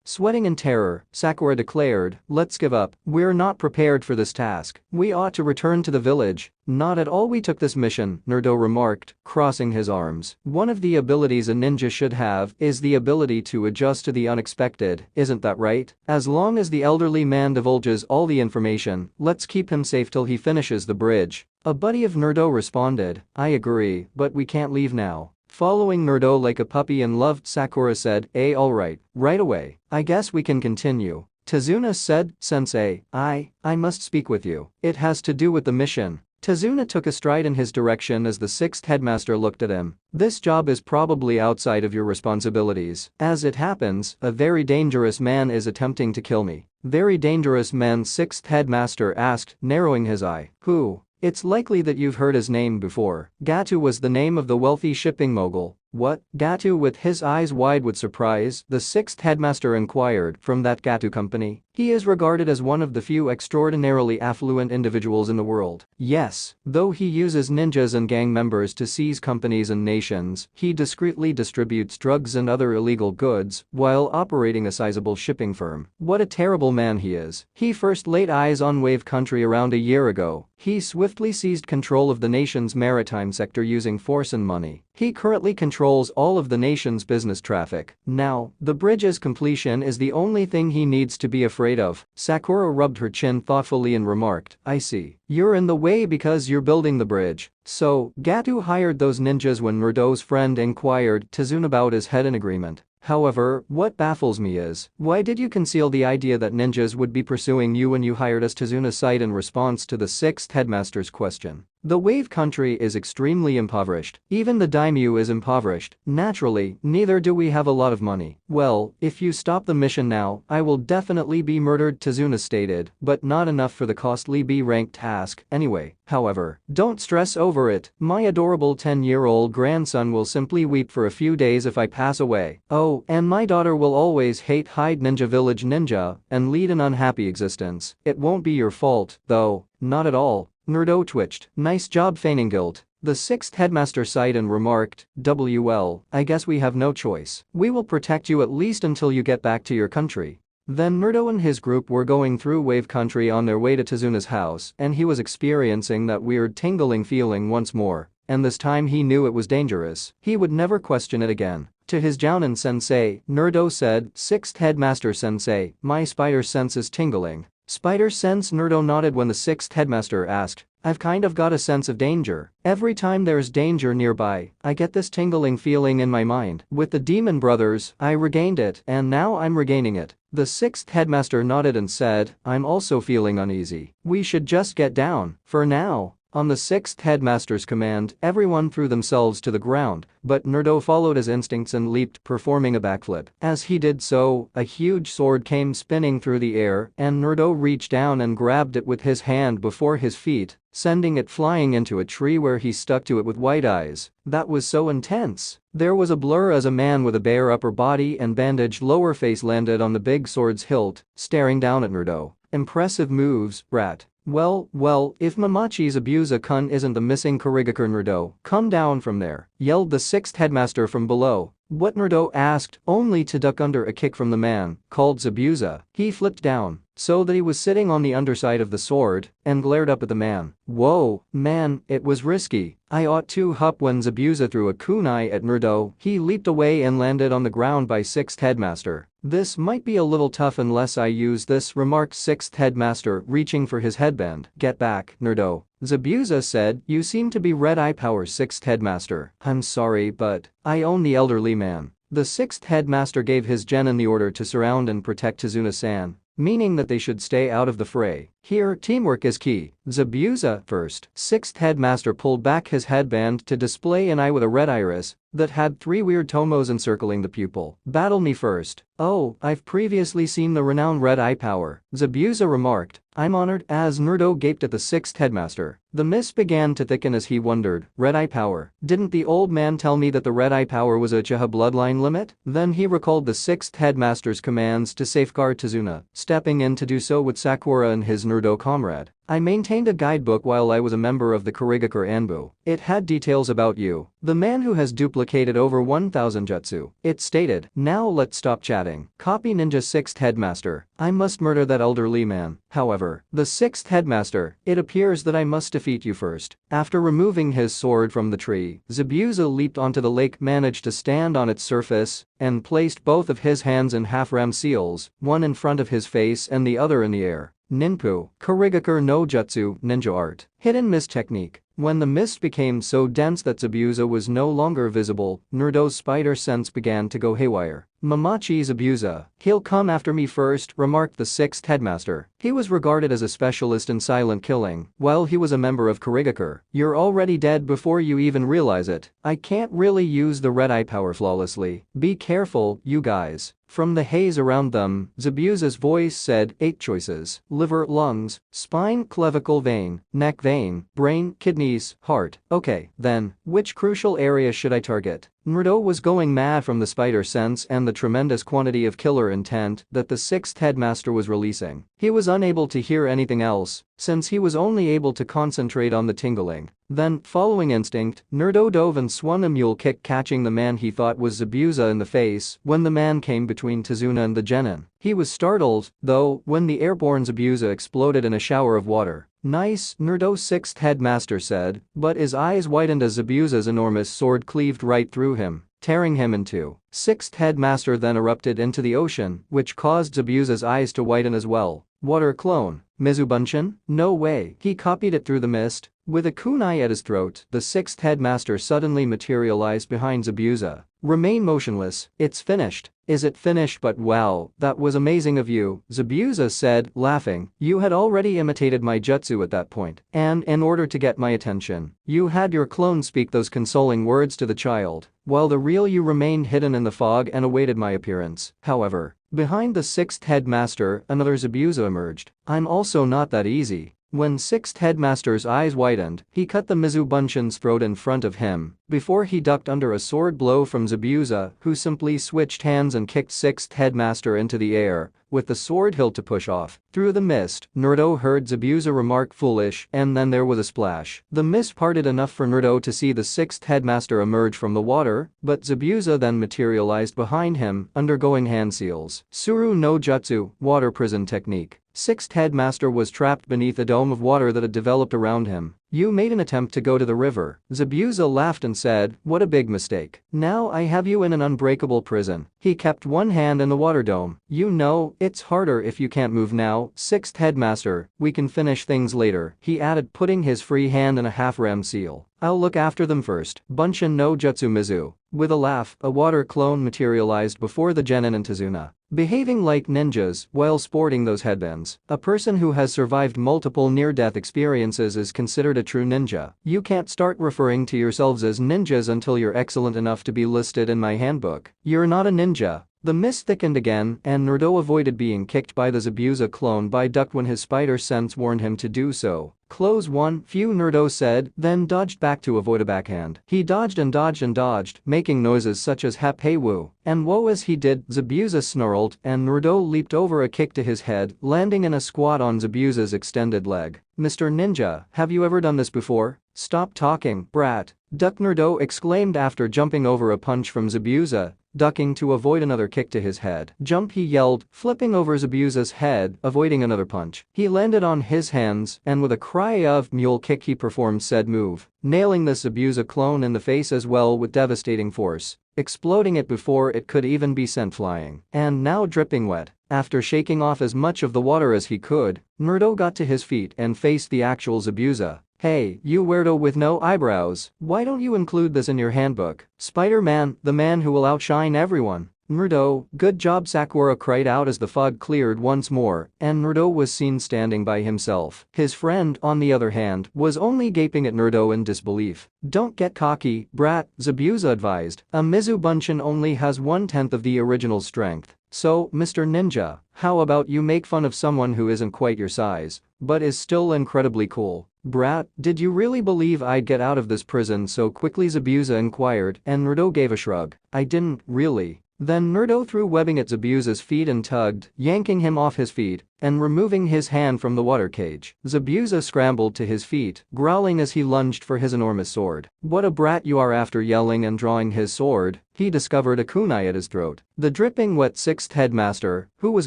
[SPEAKER 1] Sweating in terror, Sakura declared, "Let's give up. We're not prepared for this task. We ought to return to the village." "Not at all, we took this mission," Naruto remarked, crossing his arms. "One of the abilities a ninja should have is the ability to adjust to the unexpected, isn't that right? As long as the elderly man divulges all the information, let's keep him safe till he finishes the bridge." A buddy of Naruto responded, "I agree, but we can't leave now." Following Naruto like a puppy in love, Sakura said, alright, right away. I guess we can continue." Tazuna said, "Sensei, I must speak with you. It has to do with the mission." Tazuna took a stride in his direction as the Sixth Headmaster looked at him. "This job is probably outside of your responsibilities. As it happens, a very dangerous man is attempting to kill me." "Very dangerous man?" Sixth Headmaster asked, narrowing his eye. "Who?" "It's likely that you've heard his name before. Gatu was the name of the wealthy shipping mogul." "What?" Gatu, with his eyes wide with surprise, the Sixth Headmaster inquired. "From that Gatu company? He is regarded as one of the few extraordinarily affluent individuals in the world." "Yes, though he uses ninjas and gang members to seize companies and nations, he discreetly distributes drugs and other illegal goods while operating a sizable shipping firm. What a terrible man he is. He first laid eyes on Wave Country around a year ago. He swiftly seized control of the nation's maritime sector using force and money. He currently controls all of the nation's business traffic. Now, the bridge's completion is the only thing he needs to be afraid of." Sakura rubbed her chin thoughtfully and remarked, "I see. You're in the way because you're building the bridge." "So, Gatu hired those ninjas?" When Naruto's friend inquired, Tazuna bowed his head in agreement. "However, what baffles me is, why did you conceal the idea that ninjas would be pursuing you when you hired us?" Tazuna sighed in response to the Sixth Headmaster's question. The wave country is extremely impoverished. Even the daimyo is impoverished. Naturally, neither do we have a lot of money. Well, if you stop the mission now, I will definitely be murdered, Tazuna stated, but not enough for the costly B-rank task, anyway. However, don't stress over it. My adorable 10-year-old grandson will simply weep for a few days if I pass away. Oh, and my daughter will always hate Hyde Ninja Village Ninja and lead an unhappy existence. It won't be your fault, though. Not at all. Naruto twitched. Nice job feigning guilt. The sixth headmaster sighed and remarked, "Well, I guess we have no choice. We will protect you at least until you get back to your country." Then Naruto and his group were going through wave country on their way to Tazuna's house, and he was experiencing that weird tingling feeling once more, and this time he knew it was dangerous. He would never question it again. To his Jounin sensei, Naruto said, "Sixth headmaster sensei, my spider sense is tingling." Spider sense? Naruto nodded when the sixth headmaster asked. "I've kind of got a sense of danger. Every time there's danger nearby, I get this tingling feeling in my mind. With the demon brothers, I regained it, and now I'm regaining it." The sixth headmaster nodded and said, "I'm also feeling uneasy. We should just get down, for now." On the sixth headmaster's command, everyone threw themselves to the ground, but Naruto followed his instincts and leaped, performing a backflip. As he did so, a huge sword came spinning through the air, and Naruto reached down and grabbed it with his hand before his feet, sending it flying into a tree where he stuck to it with wide eyes. That was so intense. There was a blur as a man with a bare upper body and bandaged lower face landed on the big sword's hilt, staring down at Naruto. "Impressive moves, brat." Well, if Mamachi's Abusa-kun isn't the missing Kurigakure, Naruto, come down from there, yelled the sixth headmaster from below. What? Naruto asked, only to duck under a kick from the man, called Zabuza. He flipped down, so that he was sitting on the underside of the sword, and glared up at the man. "Whoa, man, it was risky. I ought to hup." When Zabuza threw a kunai at Naruto, he leaped away and landed on the ground by sixth headmaster. "This might be a little tough unless I use this," remarked sixth headmaster, reaching for his headband. "Get back, Naruto." Zabuza said, "You seem to be Red Eye Power, sixth headmaster. I'm sorry, but I own the elderly man." The sixth headmaster gave his genin the order to surround and protect Tazuna-san, meaning that they should stay out of the fray. Here, teamwork is key. Zabuza first. Sixth headmaster pulled back his headband to display an eye with a red iris that had 3 weird tomos encircling the pupil. "Battle me first." "Oh, I've previously seen the renowned Red Eye Power," Zabuza remarked. "I'm honored." As Naruto gaped at the sixth headmaster, the mist began to thicken as he wondered, Red Eye Power? Didn't the old man tell me that the Red Eye Power was a Uchiha bloodline limit? Then he recalled the sixth headmaster's commands to safeguard Tazuna, stepping in to do so with Sakura and his Naruto comrade. "I maintained a guidebook while I was a member of the Kurigakure Anbu. It had details about you, the man who has duplicated over 1,000 jutsu." It stated, "Now let's stop chatting. Copy ninja." Sixth headmaster, "I must murder that elderly man." However, the sixth headmaster, "It appears that I must defeat you first." After removing his sword from the tree, Zabuza leaped onto the lake, managed to stand on its surface, and placed both of his hands in half-ram seals, one in front of his face and the other in the air. Ninpu, Kurigakure no Jutsu, ninja art. Hidden mist technique. When the mist became so dense that Zabuza was no longer visible, Naruto's spider sense began to go haywire. "Mamachi Zabuza, he'll come after me first," remarked the sixth headmaster. He was regarded as a specialist in silent killing, while he was a member of Kurigakure. "You're already dead before you even realize it. I can't really use the Red Eye Power flawlessly. Be careful, you guys." From the haze around them, Zabuza's voice said, 8 choices: liver, lungs, spine, clavicle vein, neck vein, brain, kidneys, heart. Okay, then, which crucial area should I target? Naruto was going mad from the spider sense and the tremendous quantity of killer intent that the sixth headmaster was releasing. He was unable to hear anything else, since he was only able to concentrate on the tingling. Then, following instinct, Naruto dove and swung a mule kick, catching the man he thought was Zabuza in the face when the man came between Tazuna and the genin. He was startled, though, when the airborne Zabuza exploded in a shower of water. "Nice," Naruto's sixth headmaster said, but his eyes widened as Zabuza's enormous sword cleaved right through him, tearing him in two. Sixth headmaster then erupted into the ocean, which caused Zabuza's eyes to widen as well. "Water clone. Mizubunshin? No way." He copied it through the mist, With a kunai at his throat, the sixth headmaster suddenly materialized behind Zabuza. Remain motionless, it's finished. Is it finished? But wow, that was amazing of you, Zabuza said, laughing. You had already imitated my jutsu at that point, and in order to get my attention, you had your clone speak those consoling words to the child, while the real you remained hidden in the fog and awaited my appearance. However, behind the sixth headmaster, another Zabuza emerged. I'm also not that easy. When sixth headmaster's eyes widened, he cut the Mizubunshin's throat in front of him before he ducked under a sword blow from Zabuza, who simply switched hands and kicked sixth headmaster into the air with the sword hilt to push off. Through the mist, Naruto heard Zabuza remark foolish, and then there was a splash. The mist parted enough for Naruto to see the sixth headmaster emerge from the water, but Zabuza then materialized behind him, undergoing hand seals. Suru no Jutsu, water prison technique. Sixth headmaster was trapped beneath a dome of water that had developed around him. You made an attempt to go to the river. Zabuza laughed and said, what a big mistake. Now I have you in an unbreakable prison. He kept one hand in the water dome. You know, it's harder if you can't move now. Sixth headmaster, we can finish things later, he added, putting his free hand in a half-rem seal. I'll look after them first. Bunshin no Jutsu Mizu. With a laugh, a water clone materialized before the genin and Tazuna. Behaving like ninjas while sporting those headbands, a person who has survived multiple near-death experiences is considered a true ninja. You can't start referring to yourselves as ninjas until you're excellent enough to be listed in my handbook. You're not a ninja. The mist thickened again, and Naruto avoided being kicked by the Zabuza clone by duck when his spider sense warned him to do so. Close one, few, Naruto said, then dodged back to avoid a backhand. He dodged and dodged and dodged, making noises such as hap hey woo and whoa as he did. Zabuza snarled, and Naruto leaped over a kick to his head, landing in a squat on Zabuza's extended leg. Mr. Ninja, have you ever done this before? Stop talking, brat. Duck, Naruto exclaimed after jumping over a punch from Zabuza, ducking to avoid another kick to his head. Jump, he yelled, flipping over Zabuza's head, avoiding another punch. He landed on his hands, and with a cry of mule kick he performed said move, nailing the Zabuza clone in the face as well with devastating force, exploding it before it could even be sent flying. And now dripping wet. After shaking off as much of the water as he could, Naruto got to his feet and faced the actual Zabuza. Hey, you weirdo with no eyebrows, why don't you include this in your handbook? Spider-Man, the man who will outshine everyone. Naruto, good job, Sakura cried out as the fog cleared once more, and Naruto was seen standing by himself. His friend, on the other hand, was only gaping at Naruto in disbelief. Don't get cocky, brat, Zabuza advised. A Mizubunshin only has 1/10 of the original strength. So, Mr. Ninja, how about you make fun of someone who isn't quite your size, but is still incredibly cool? Brat, did you really believe I'd get out of this prison so quickly? Zabuza inquired, and Naruto gave a shrug. I didn't, really. Then Naruto threw webbing at Zabuza's feet and tugged, yanking him off his feet and removing his hand from the water cage. Zabuza scrambled to his feet, growling as he lunged for his enormous sword. What a brat you are! After yelling and drawing his sword, he discovered a kunai at his throat. The dripping wet sixth headmaster, who was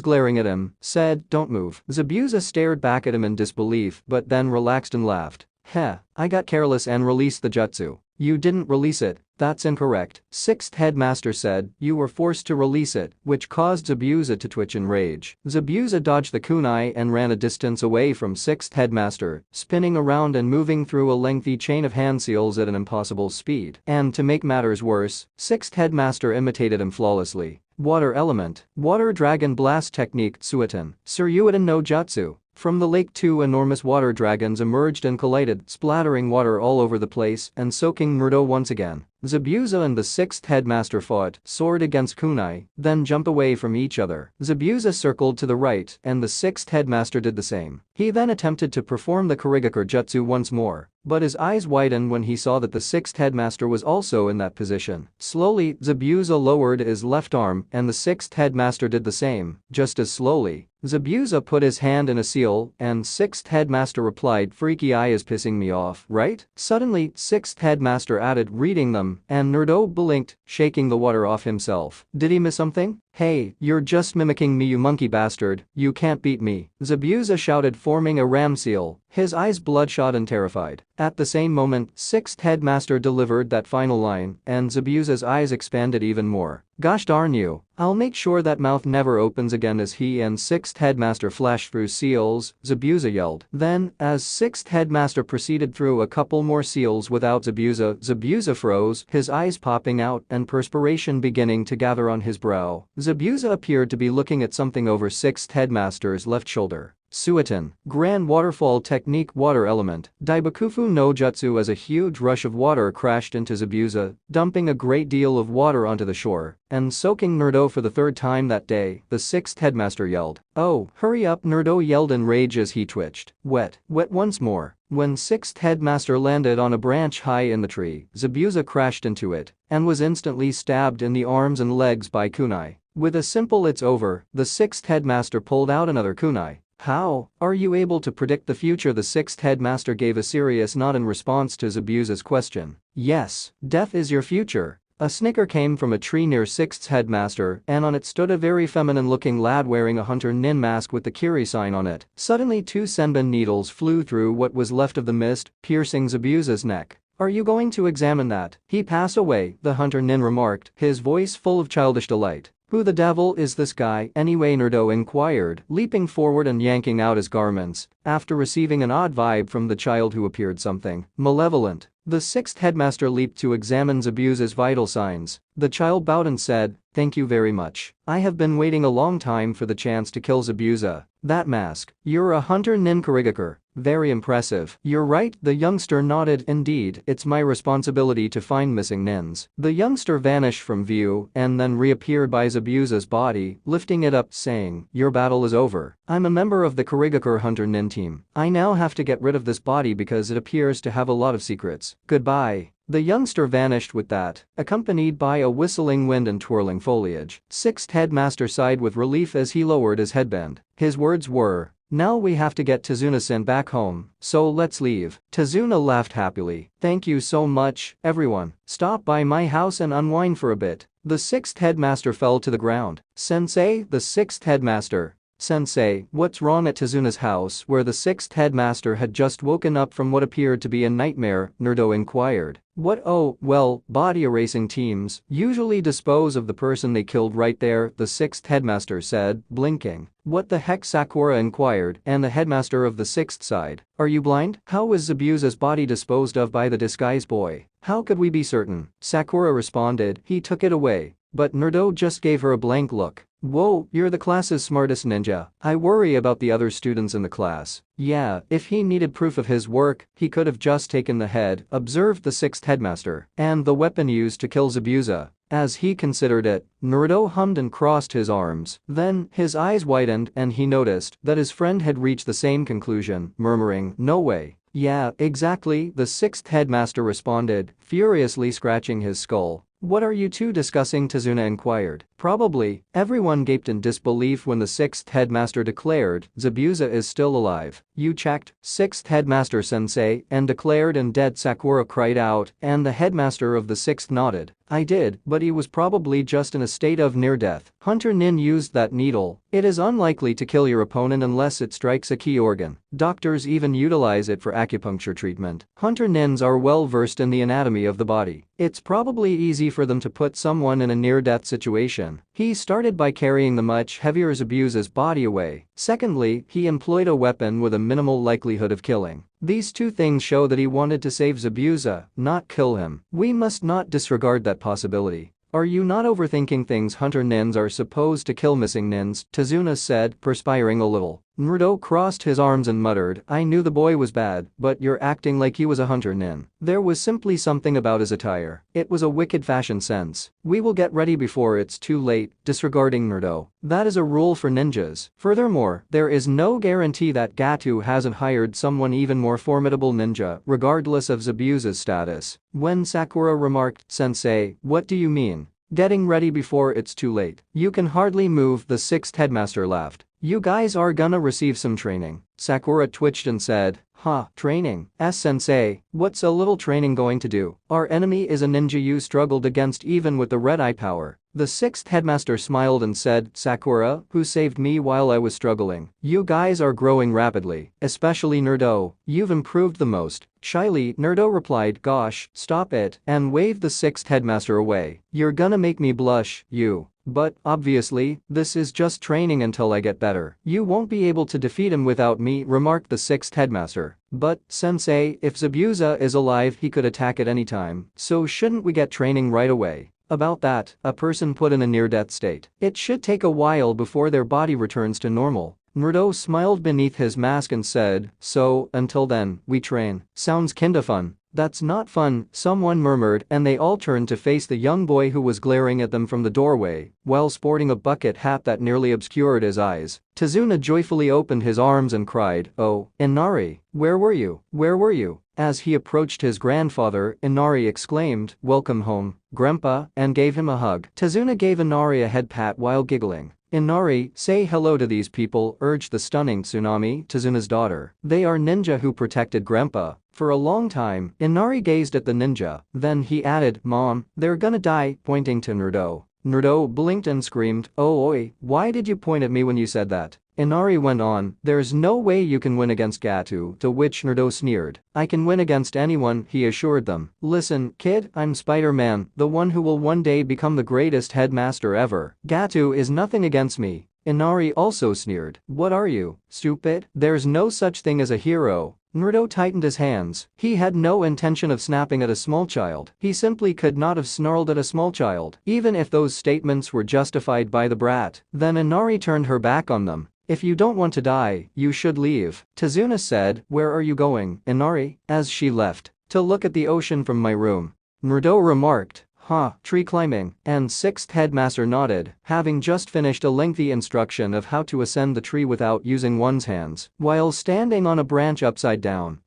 [SPEAKER 1] glaring at him, said, don't move. Zabuza stared back at him in disbelief but then relaxed and laughed. Heh, I got careless and released the jutsu. You didn't release it. That's incorrect, sixth headmaster said. You were forced to release it, which caused Zabuza to twitch in rage. Zabuza dodged the kunai and ran a distance away from sixth headmaster, spinning around and moving through a lengthy chain of hand seals at an impossible speed. And to make matters worse, sixth headmaster imitated him flawlessly. Water element, water dragon blast technique, Suiton, Suryuidan no Jutsu. From the lake, two enormous water dragons emerged and collided, splattering water all over the place and soaking Naruto once again. Zabuza and the sixth headmaster fought, sword against kunai, then jumped away from each other. Zabuza circled to the right and the sixth headmaster did the same. He then attempted to perform the Kurigakure jutsu once more, but his eyes widened when he saw that the sixth headmaster was also in that position. Slowly, Zabuza lowered his left arm and the sixth headmaster did the same, just as slowly. Zabuza put his hand in a seal and sixth headmaster replied, freaky eye is pissing me off, right? Suddenly, sixth headmaster added, reading them, and Naruto blinked, shaking the water off himself. Did he miss something? Hey, you're just mimicking me, you monkey bastard, you can't beat me, Zabuza shouted, forming a ram seal, his eyes bloodshot and terrified. At the same moment, sixth headmaster delivered that final line and Zabuza's eyes expanded even more. Gosh darn you. I'll make sure that mouth never opens again. As he and 6th Headmaster flashed through seals, Zabuza yelled. Then, as 6th Headmaster proceeded through a couple more seals without Zabuza froze, his eyes popping out and perspiration beginning to gather on his brow. Zabuza appeared to be looking at something over 6th Headmaster's left shoulder. Suiton, Grand Waterfall Technique Water Element, Daibakufu no Jutsu. As a huge rush of water crashed into Zabuza, dumping a great deal of water onto the shore, and soaking Naruto for the third time that day, the 6th Headmaster yelled. Oh, hurry up, Naruto yelled in rage as he twitched. Wet once more. When 6th Headmaster landed on a branch high in the tree, Zabuza crashed into it, and was instantly stabbed in the arms and legs by kunai. With a simple "it's over," the 6th Headmaster pulled out another kunai. How are you able to predict the future? The 6th Headmaster gave a serious nod in response to Zabuza's question. Yes, death is your future. A snicker came from a tree near 6th Headmaster, and on it stood a very feminine-looking lad wearing a hunter nin mask with the Kiri sign on it. Suddenly 2 senbon needles flew through what was left of the mist, piercing Zabuza's neck. Are you going to examine that? He pass away, the hunter nin remarked, his voice full of childish delight. Who the devil is this guy anyway? Naruto inquired, leaping forward and yanking out his garments, after receiving an odd vibe from the child who appeared something malevolent. The 6th Headmaster leaped to examine Zabuza's vital signs. The child bowed and said, "Thank you very much. I have been waiting a long time for the chance to kill Zabuza. That mask. You're a hunter nin Kurigakur. Very impressive." "You're right," the youngster nodded. "Indeed, it's my responsibility to find missing nins." The youngster vanished from view and then reappeared by Zabuza's body, lifting it up, saying, "Your battle is over. I'm a member of the Kurigakur hunter nin team. I now have to get rid of this body because it appears to have a lot of secrets. Goodbye." The youngster vanished with that, accompanied by a whistling wind and twirling foliage. 6th Headmaster sighed with relief as he lowered his headband. His words were, "Now we have to get Tazuna-san back home, so let's leave." Tazuna laughed happily. "Thank you so much, everyone. Stop by my house and unwind for a bit." The 6th Headmaster fell to the ground. "Sensei," the 6th Headmaster. "Sensei, what's wrong?" At Tazuna's house, where the 6th Headmaster had just woken up from what appeared to be a nightmare, Naruto inquired. "What? Oh, well, body erasing teams usually dispose of the person they killed right there," the 6th Headmaster said, blinking. "What the heck?" Sakura inquired, and the headmaster of the 6th side. "Are you blind? How was Zabuza's body disposed of by the disguise boy? How could we be certain?" Sakura responded, "He took it away." But Naruto just gave her a blank look. "Whoa, you're the class's smartest ninja. I worry about the other students in the class." "Yeah, if he needed proof of his work, he could have just taken the head," observed the 6th Headmaster, "and the weapon used to kill Zabuza." As he considered it, Naruto hummed and crossed his arms. Then, his eyes widened and he noticed that his friend had reached the same conclusion, murmuring, "No way." "Yeah, exactly," the 6th Headmaster responded, furiously scratching his skull. "What are you two discussing?" Tazuna inquired. Probably, everyone gaped in disbelief when the 6th Headmaster declared, "Zabuza is still alive." "You checked, 6th Headmaster Sensei, and declared and dead?" Sakura cried out, and the headmaster of the 6th nodded. "I did, but he was probably just in a state of near death. Hunter Nin used that needle. It is unlikely to kill your opponent unless it strikes a key organ. Doctors even utilize it for acupuncture treatment. Hunter Nins are well versed in the anatomy of the body. It's probably easy for them to put someone in a near-death situation. He started by carrying the much heavier Zabuza's body away. Secondly, he employed a weapon with a minimal likelihood of killing. These two things show that he wanted to save Zabuza, not kill him. We must not disregard that possibility." "Are you not overthinking things? Hunter Nins are supposed to kill missing nins," Tazuna said, perspiring a little. Naruto crossed his arms and muttered, "I knew the boy was bad, but you're acting like he was a hunter nin." There was simply something about his attire. It was a wicked fashion sense. "We will get ready before it's too late," disregarding Naruto. "That is a rule for ninjas. Furthermore, there is no guarantee that Gato hasn't hired someone even more formidable ninja, regardless of Zabuza's status." When Sakura remarked, "Sensei, what do you mean? Getting ready before it's too late? You can hardly move," the 6th Headmaster laughed. "You guys are gonna receive some training." Sakura twitched and said, Huh, training? Sensei, what's a little training going to do? Our enemy is a ninja you struggled against even with the red eye power. The sixth headmaster smiled and said, Sakura, who saved me while I was struggling. You guys are growing rapidly, especially Naruto. You've improved the most. Shyly, Naruto replied, gosh, stop it, and waved the sixth headmaster away. You're gonna make me blush, you. But, obviously, this is just training until I get better. You won't be able to defeat him without me, remarked the sixth headmaster. But, sensei, if Zabuza is alive he could attack at any time, so shouldn't we get training right away? About that, a person put in a near-death state. It should take a while before their body returns to normal. Naruto smiled beneath his mask and said, so, until then, we train. Sounds kinda fun. That's not fun, someone murmured, and they all turned to face the young boy who was glaring at them from the doorway, while sporting a bucket hat that nearly obscured his eyes. Tazuna joyfully opened his arms and cried, oh, Inari, where were you? Where were you? As he approached his grandfather, Inari exclaimed, welcome home, Grandpa, and gave him a hug. Tazuna gave Inari a head pat while giggling. Inari, say hello to these people, urged the stunning Tsunami, Tazuna's daughter. They are ninja who protected Grandpa. For a long time, Inari gazed at the ninja, then he added, Mom, they're gonna die, pointing to Naruto. Naruto blinked and screamed, oh oi, why did you point at me when you said that? Inari went on, there's no way you can win against Gato, to which Naruto sneered. I can win against anyone, he assured them. Listen, kid, I'm Spider-Man, the one who will one day become the greatest headmaster ever. Gato is nothing against me. Inari also sneered. What are you, stupid? There's no such thing as a hero. Naruto tightened his hands. He had no intention of snapping at a small child. He simply could not have snarled at a small child, even if those statements were justified by the brat. Then Inari turned her back on them. If you don't want to die, you should leave. Tazuna said, where are you going, Inari? As she left. To look at the ocean from my room. Naruto remarked. Huh, tree climbing, and sixth headmaster nodded, having just finished a lengthy instruction of how to ascend the tree without using one's hands, while standing on a branch upside down.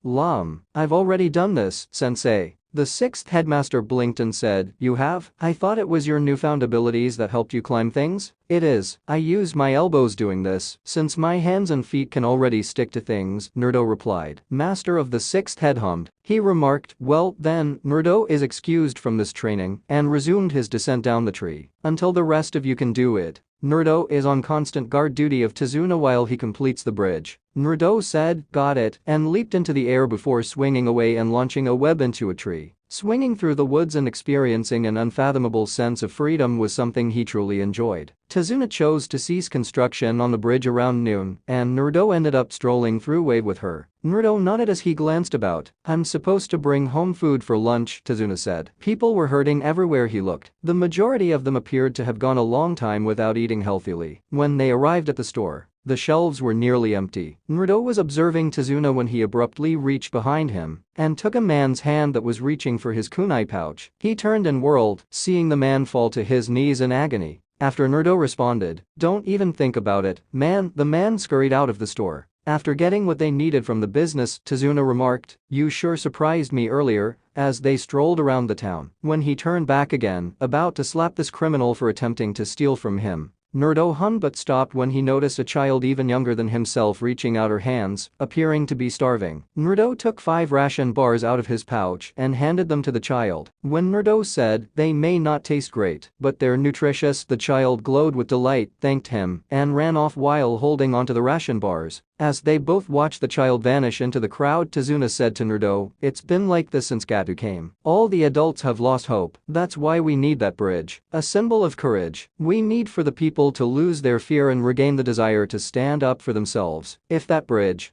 [SPEAKER 1] I've already done this, sensei. The sixth headmaster blinked and said, you have? I thought it was your newfound abilities that helped you climb things? It is. I use my elbows doing this, since my hands and feet can already stick to things, Naruto replied. Master of the sixth head hummed. He remarked, well, then, Naruto is excused from this training, and resumed his descent down the tree. Until the rest of you can do it. Naruto is on constant guard duty of Tazuna while he completes the bridge. Naruto said, got it, and leaped into the air before swinging away and launching a web into a tree. Swinging through the woods and experiencing an unfathomable sense of freedom was something he truly enjoyed. Tazuna chose to cease construction on the bridge around noon, and Naruto ended up strolling through with her. Naruto nodded as he glanced about. I'm supposed to bring home food for lunch, Tazuna said. People were hurting everywhere he looked. The majority of them appeared to have gone a long time without eating healthily. When they arrived at the store, the shelves were nearly empty. Naruto was observing Tazuna when he abruptly reached behind him and took a man's hand that was reaching for his kunai pouch. He turned and whirled, seeing the man fall to his knees in agony. After Naruto responded, don't even think about it, man, the man scurried out of the store. After getting what they needed from the business, Tazuna remarked, you sure surprised me earlier, as they strolled around the town. When he turned back again, about to slap this criminal for attempting to steal from him, Naruto hummed but stopped when he noticed a child even younger than himself reaching out her hands, appearing to be starving. Naruto took 5 ration bars out of his pouch and handed them to the child. When Naruto said, they may not taste great, but they're nutritious, the child glowed with delight, thanked him, and ran off while holding onto the ration bars. As they both watched the child vanish into the crowd, Tazuna said to Naruto, it's been like this since Gato came. All the adults have lost hope. That's why we need that bridge. A symbol of courage. We need for the people to lose their fear and regain the desire to stand up for themselves. If that bridge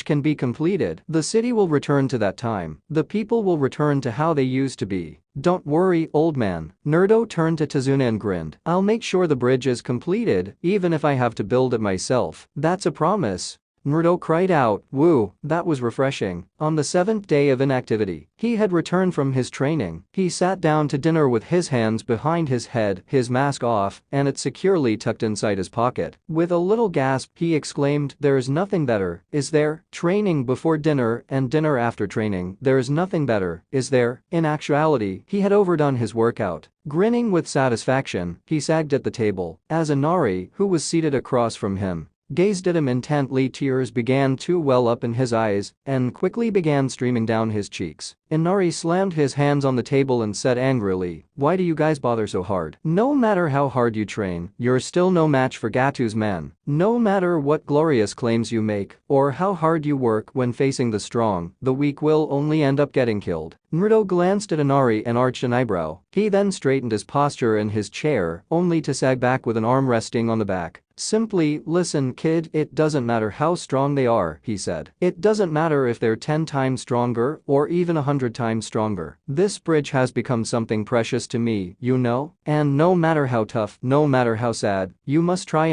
[SPEAKER 1] can be completed, the city will return to that time. The people will return to how they used to be. Don't worry, old man. Naruto turned to Tazuna and grinned. I'll make sure the bridge is completed, even if I have to build it myself. That's a promise. Naruto cried out, woo, that was refreshing. On the 7th day of inactivity, he had returned from his training. He sat down to dinner with his hands behind his head, his mask off, and it securely tucked inside his pocket. With a little gasp, he exclaimed, there's nothing better, is there? Training before dinner and dinner after training, there's nothing better, is there? In actuality, he had overdone his workout. Grinning with satisfaction, he sagged at the table, as Inari, who was seated across from him, gazed at him intently. Tears began to well up in his eyes and quickly began streaming down his cheeks. Inari slammed his hands on the table and said angrily, "Why do you guys bother so hard? No matter how hard you train, you're still no match for Gatu's men. No matter what glorious claims you make or how hard you work when facing the strong, the weak will only end up getting killed." Naruto glanced at Inari and arched an eyebrow. He then straightened his posture in his chair, only to sag back with an arm resting on the back. "Simply, listen kid, it doesn't matter how strong they are," he said. "It doesn't matter if they're 10 times stronger or even 100 times stronger. This bridge has become something precious to me, you know? And no matter how tough, no matter how sad, you must try,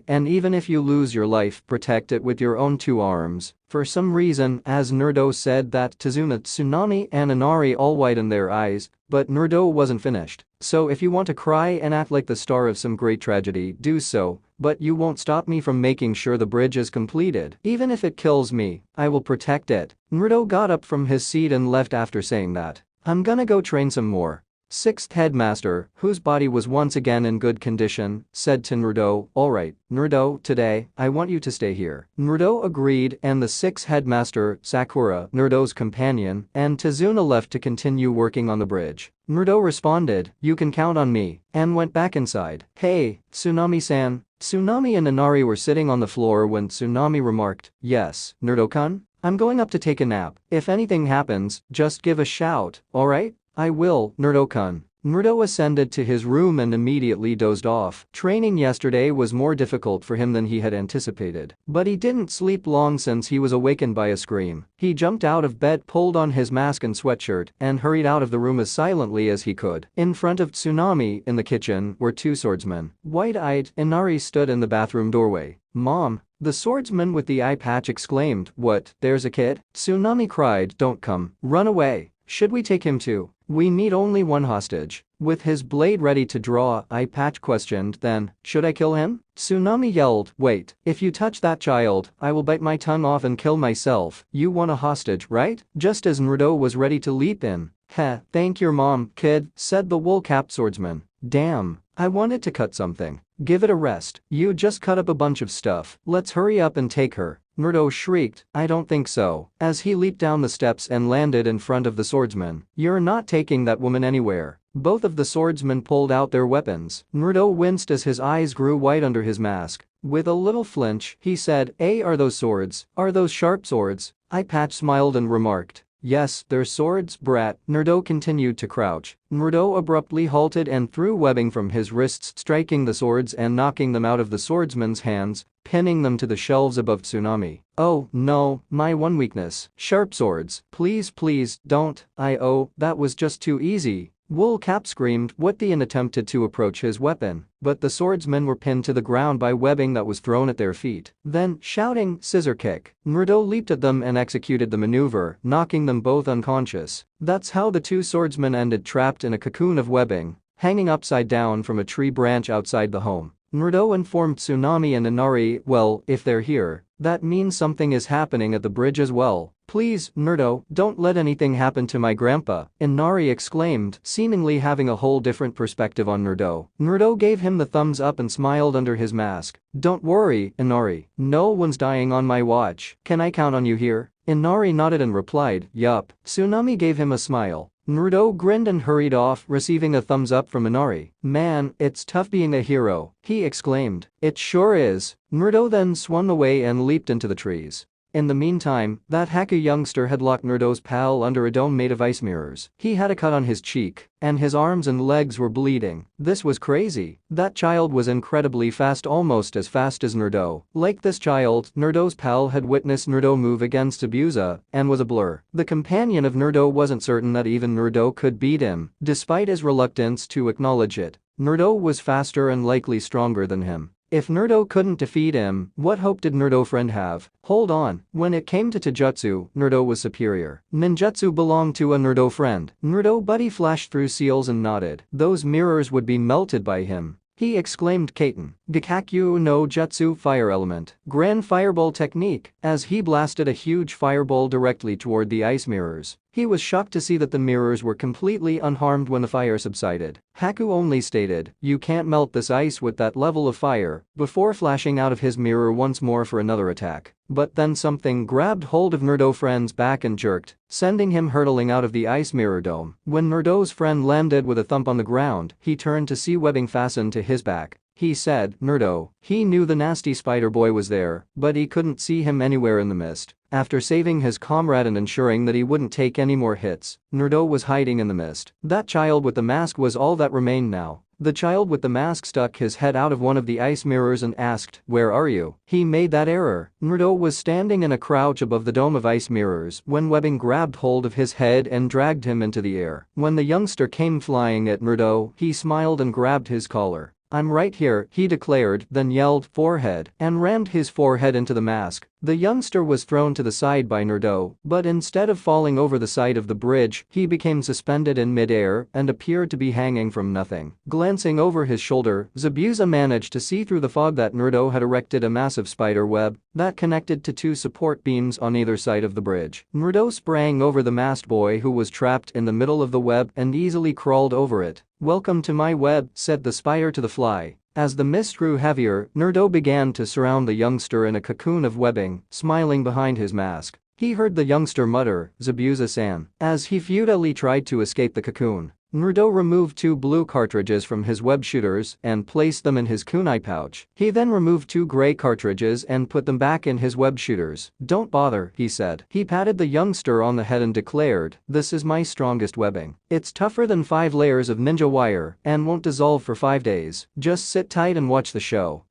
[SPEAKER 1] and even if you lose your life, protect it with your own 2 arms." For some reason, as Naruto said that, Tazuna, Tsunami and Inari all widened their eyes, but Naruto wasn't finished. "So if you want to cry and act like the star of some great tragedy, do so, but you won't stop me from making sure the bridge is completed. Even if it kills me, I will protect it." Naruto got up from his seat and left after saying that. "I'm gonna go train some more." Sixth headmaster, whose body was once again in good condition, said to Naruto, "Alright, Naruto, today, I want you to stay here." Naruto agreed and the sixth headmaster, Sakura, Naruto's companion, and Tazuna left to continue working on the bridge. Naruto responded, "You can count on me," and went back inside. "Hey, Tsunami-san." Tsunami and Inari were sitting on the floor when Tsunami remarked, "Yes, Naruto-kun? I'm going up to take a nap. If anything happens, just give a shout, alright?" "I will, Naruto-kun." Naruto ascended to his room and immediately dozed off. Training yesterday was more difficult for him than he had anticipated. But he didn't sleep long since he was awakened by a scream. He jumped out of bed, pulled on his mask and sweatshirt, and hurried out of the room as silently as he could. In front of Tsunami, in the kitchen, were 2 swordsmen. Wide-eyed, Inari stood in the bathroom doorway. "Mom." The swordsman with the eye patch exclaimed, "What, there's a kid?" Tsunami cried, "Don't come. Run away. Should we take him too? We need only 1 hostage." With his blade ready to draw, Eye Patch questioned, "Then, should I kill him?" Tsunami yelled, "Wait, if you touch that child, I will bite my tongue off and kill myself. You want a hostage, right?" Just as Naruto was ready to leap in. "Heh, thank your mom, kid," said the wool-capped swordsman. "Damn, I wanted to cut something. Give it a rest. You just cut up a bunch of stuff. Let's hurry up and take her." Naruto shrieked, "I don't think so," as he leaped down the steps and landed in front of the swordsman. "You're not taking that woman anywhere." Both of the swordsmen pulled out their weapons. Naruto winced as his eyes grew white under his mask. With a little flinch, he said, Are those swords? Are those sharp swords?" Eye Patch smiled and remarked, "Yes, they're swords, brat." Naruto continued to crouch. Naruto abruptly halted and threw webbing from his wrists, striking the swords and knocking them out of the swordsman's hands, pinning them to the shelves above Tsunami. "Oh, no, my one weakness. Sharp swords. Please, don't." That was just too easy." Woolcap screamed, and attempted to approach his weapon, but the swordsmen were pinned to the ground by webbing that was thrown at their feet. Then, shouting, "Scissor kick," Naruto leaped at them and executed the maneuver, knocking them both unconscious. That's how the 2 swordsmen ended trapped in a cocoon of webbing, hanging upside down from a tree branch outside the home. Naruto informed Tsunami and Inari, "Well, if they're here, that means something is happening at the bridge as well. Please, Naruto, don't let anything happen to my grandpa," Inari exclaimed, seemingly having a whole different perspective on Naruto. Naruto gave him the thumbs up and smiled under his mask. "Don't worry, Inari. No one's dying on my watch. Can I count on you here?" Inari nodded and replied, "Yup." Tsunami gave him a smile. Naruto grinned and hurried off, receiving a thumbs up from Inari. "Man, it's tough being a hero," he exclaimed. "It sure is." Naruto then swung away and leaped into the trees. In the meantime, that hacker youngster had locked Naruto's pal under a dome made of ice mirrors. He had a cut on his cheek, and his arms and legs were bleeding. This was crazy. That child was incredibly fast, almost as fast as Naruto. Like this child, Naruto's pal had witnessed Naruto move against Abusa and was a blur. The companion of Naruto wasn't certain that even Naruto could beat him, despite his reluctance to acknowledge it. Naruto was faster and likely stronger than him. If Naruto couldn't defeat him, what hope did Naruto friend have? Hold on, when it came to Taijutsu, Naruto was superior. Ninjutsu belonged to a Naruto friend. Naruto buddy flashed through seals and nodded. Those mirrors would be melted by him. He exclaimed Kaiten, Gakakyu no Jutsu Fire Element, Grand Fireball Technique, as he blasted a huge fireball directly toward the ice mirrors. He was shocked to see that the mirrors were completely unharmed when the fire subsided. Haku only stated, "You can't melt this ice with that level of fire," before flashing out of his mirror once more for another attack. But then something grabbed hold of Naruto's friend's back and jerked, sending him hurtling out of the ice mirror dome. When Naruto's friend landed with a thump on the ground, he turned to see webbing fastened to his back. He said, "Naruto." He knew the nasty spider boy was there, but he couldn't see him anywhere in the mist. After saving his comrade and ensuring that he wouldn't take any more hits, Naruto was hiding in the mist. That child with the mask was all that remained now. The child with the mask stuck his head out of one of the ice mirrors and asked, "Where are you?" He made that error. Naruto was standing in a crouch above the dome of ice mirrors when webbing grabbed hold of his head and dragged him into the air. When the youngster came flying at Naruto, he smiled and grabbed his collar. "I'm right here," he declared, then yelled, "Forehead," and rammed his forehead into the mask. The youngster was thrown to the side by Naruto, but instead of falling over the side of the bridge, he became suspended in mid-air and appeared to be hanging from nothing. Glancing over his shoulder, Zabuza managed to see through the fog that Naruto had erected a massive spider web that connected to two support beams on either side of the bridge. Naruto sprang over the masked boy who was trapped in the middle of the web and easily crawled over it. "Welcome to my web," said the spider to the fly. As the mist grew heavier, Naruto began to surround the youngster in a cocoon of webbing, smiling behind his mask. He heard the youngster mutter, "Zabuza-san," as he futilely tried to escape the cocoon. Naruto removed 2 blue cartridges from his web shooters and placed them in his kunai pouch. He then removed 2 gray cartridges and put them back in his web shooters. "Don't bother," he said. He patted the youngster on the head and declared, "This is my strongest webbing. It's tougher than 5 layers of ninja wire and won't dissolve for 5 days. Just sit tight and watch the show.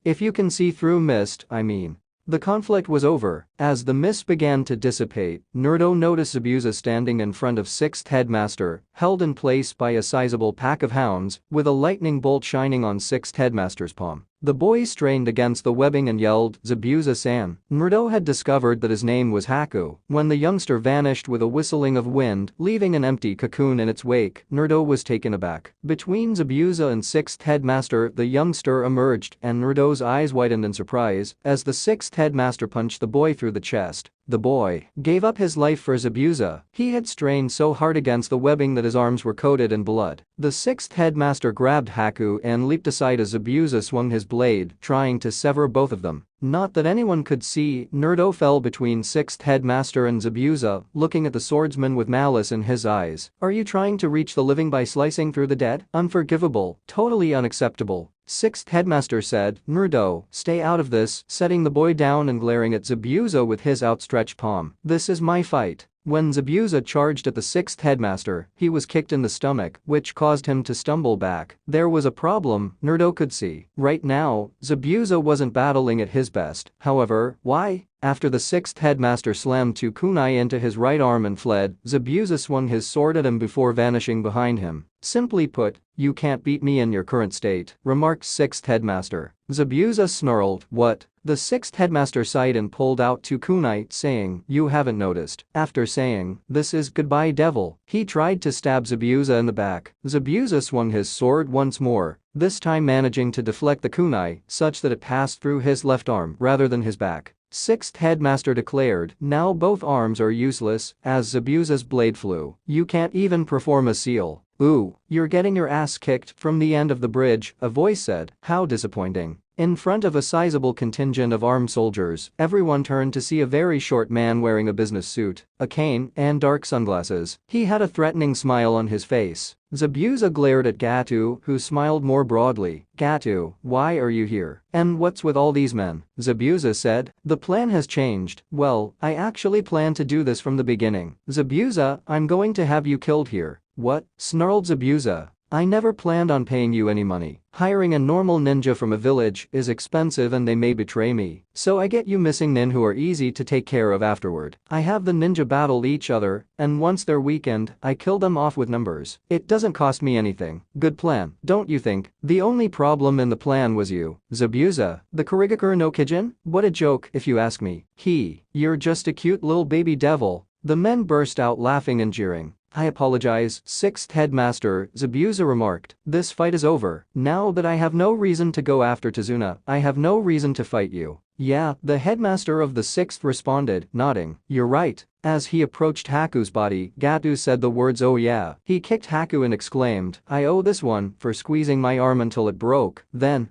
[SPEAKER 1] If you can see through mist, I mean." The conflict was over. As the mist began to dissipate, Naruto noticed Zabuza standing in front of 6th Headmaster, held in place by a sizable pack of hounds, with a lightning bolt shining on 6th Headmaster's palm. The boy strained against the webbing and yelled, "Zabuza-san." Naruto had discovered that his name was Haku. When the youngster vanished with a whistling of wind, leaving an empty cocoon in its wake, Naruto was taken aback. Between Zabuza and 6th Headmaster, the youngster emerged, and Naruto's eyes widened in surprise as the 6th Headmaster punched the boy through the chest. The boy gave up his life for Zabuza. He had strained so hard against the webbing that his arms were coated in blood. The 6th Headmaster grabbed Haku and leaped aside as Zabuza swung his blade, trying to sever both of them. Not that anyone could see, Naruto fell between 6th Headmaster and Zabuza, looking at the swordsman with malice in his eyes. "Are you trying to reach the living by slicing through the dead? Unforgivable. Totally unacceptable." 6th Headmaster said, "Naruto, stay out of this," setting the boy down and glaring at Zabuza with his outstretched palm. "This is my fight." When Zabuza charged at the 6th Headmaster, he was kicked in the stomach, which caused him to stumble back. There was a problem, Naruto could see. Right now, Zabuza wasn't battling at his best. However, why? After the 6th Headmaster slammed 2 kunai into his right arm and fled, Zabuza swung his sword at him before vanishing behind him. "Simply put, you can't beat me in your current state," remarked 6th Headmaster. Zabuza snarled, "What?" The 6th Headmaster sighed and pulled out 2 kunai, saying, "You haven't noticed." After saying, "This is goodbye devil," he tried to stab Zabuza in the back. Zabuza swung his sword once more, this time managing to deflect the kunai such that it passed through his left arm rather than his back. 6th Headmaster declared, "Now both arms are useless," as Zabuza's blade flew. "You can't even perform a seal." "Ooh, you're getting your ass kicked from the end of the bridge," a voice said. "How disappointing." In front of a sizable contingent of armed soldiers, everyone turned to see a very short man wearing a business suit, a cane, and dark sunglasses. He had a threatening smile on his face. Zabuza glared at Gato, who smiled more broadly. "Gato, why are you here? And what's with all these men?" Zabuza said. "The plan has changed. Well, I actually planned to do this from the beginning." "Zabuza, I'm going to have you killed here." "What?" snarled Zabuza. "I never planned on paying you any money. Hiring a normal ninja from a village is expensive and they may betray me. So I get you missing nin who are easy to take care of afterward. I have the ninja battle each other, and once they're weakened, I kill them off with numbers. It doesn't cost me anything. Good plan, don't you think? The only problem in the plan was you." "Zabuza, the Kurigakure no Kijin? What a joke, if you ask me." You're just a cute little baby devil." The men burst out laughing and jeering. "I apologize, 6th Headmaster," Zabuza remarked. "This fight is over. Now that I have no reason to go after Tazuna, I have no reason to fight you." Yeah, the headmaster of the 6th responded, nodding. You're right. As he approached Haku's body, Gato said the words oh yeah. He kicked Haku and exclaimed, I owe this one for squeezing my arm until it broke. Then,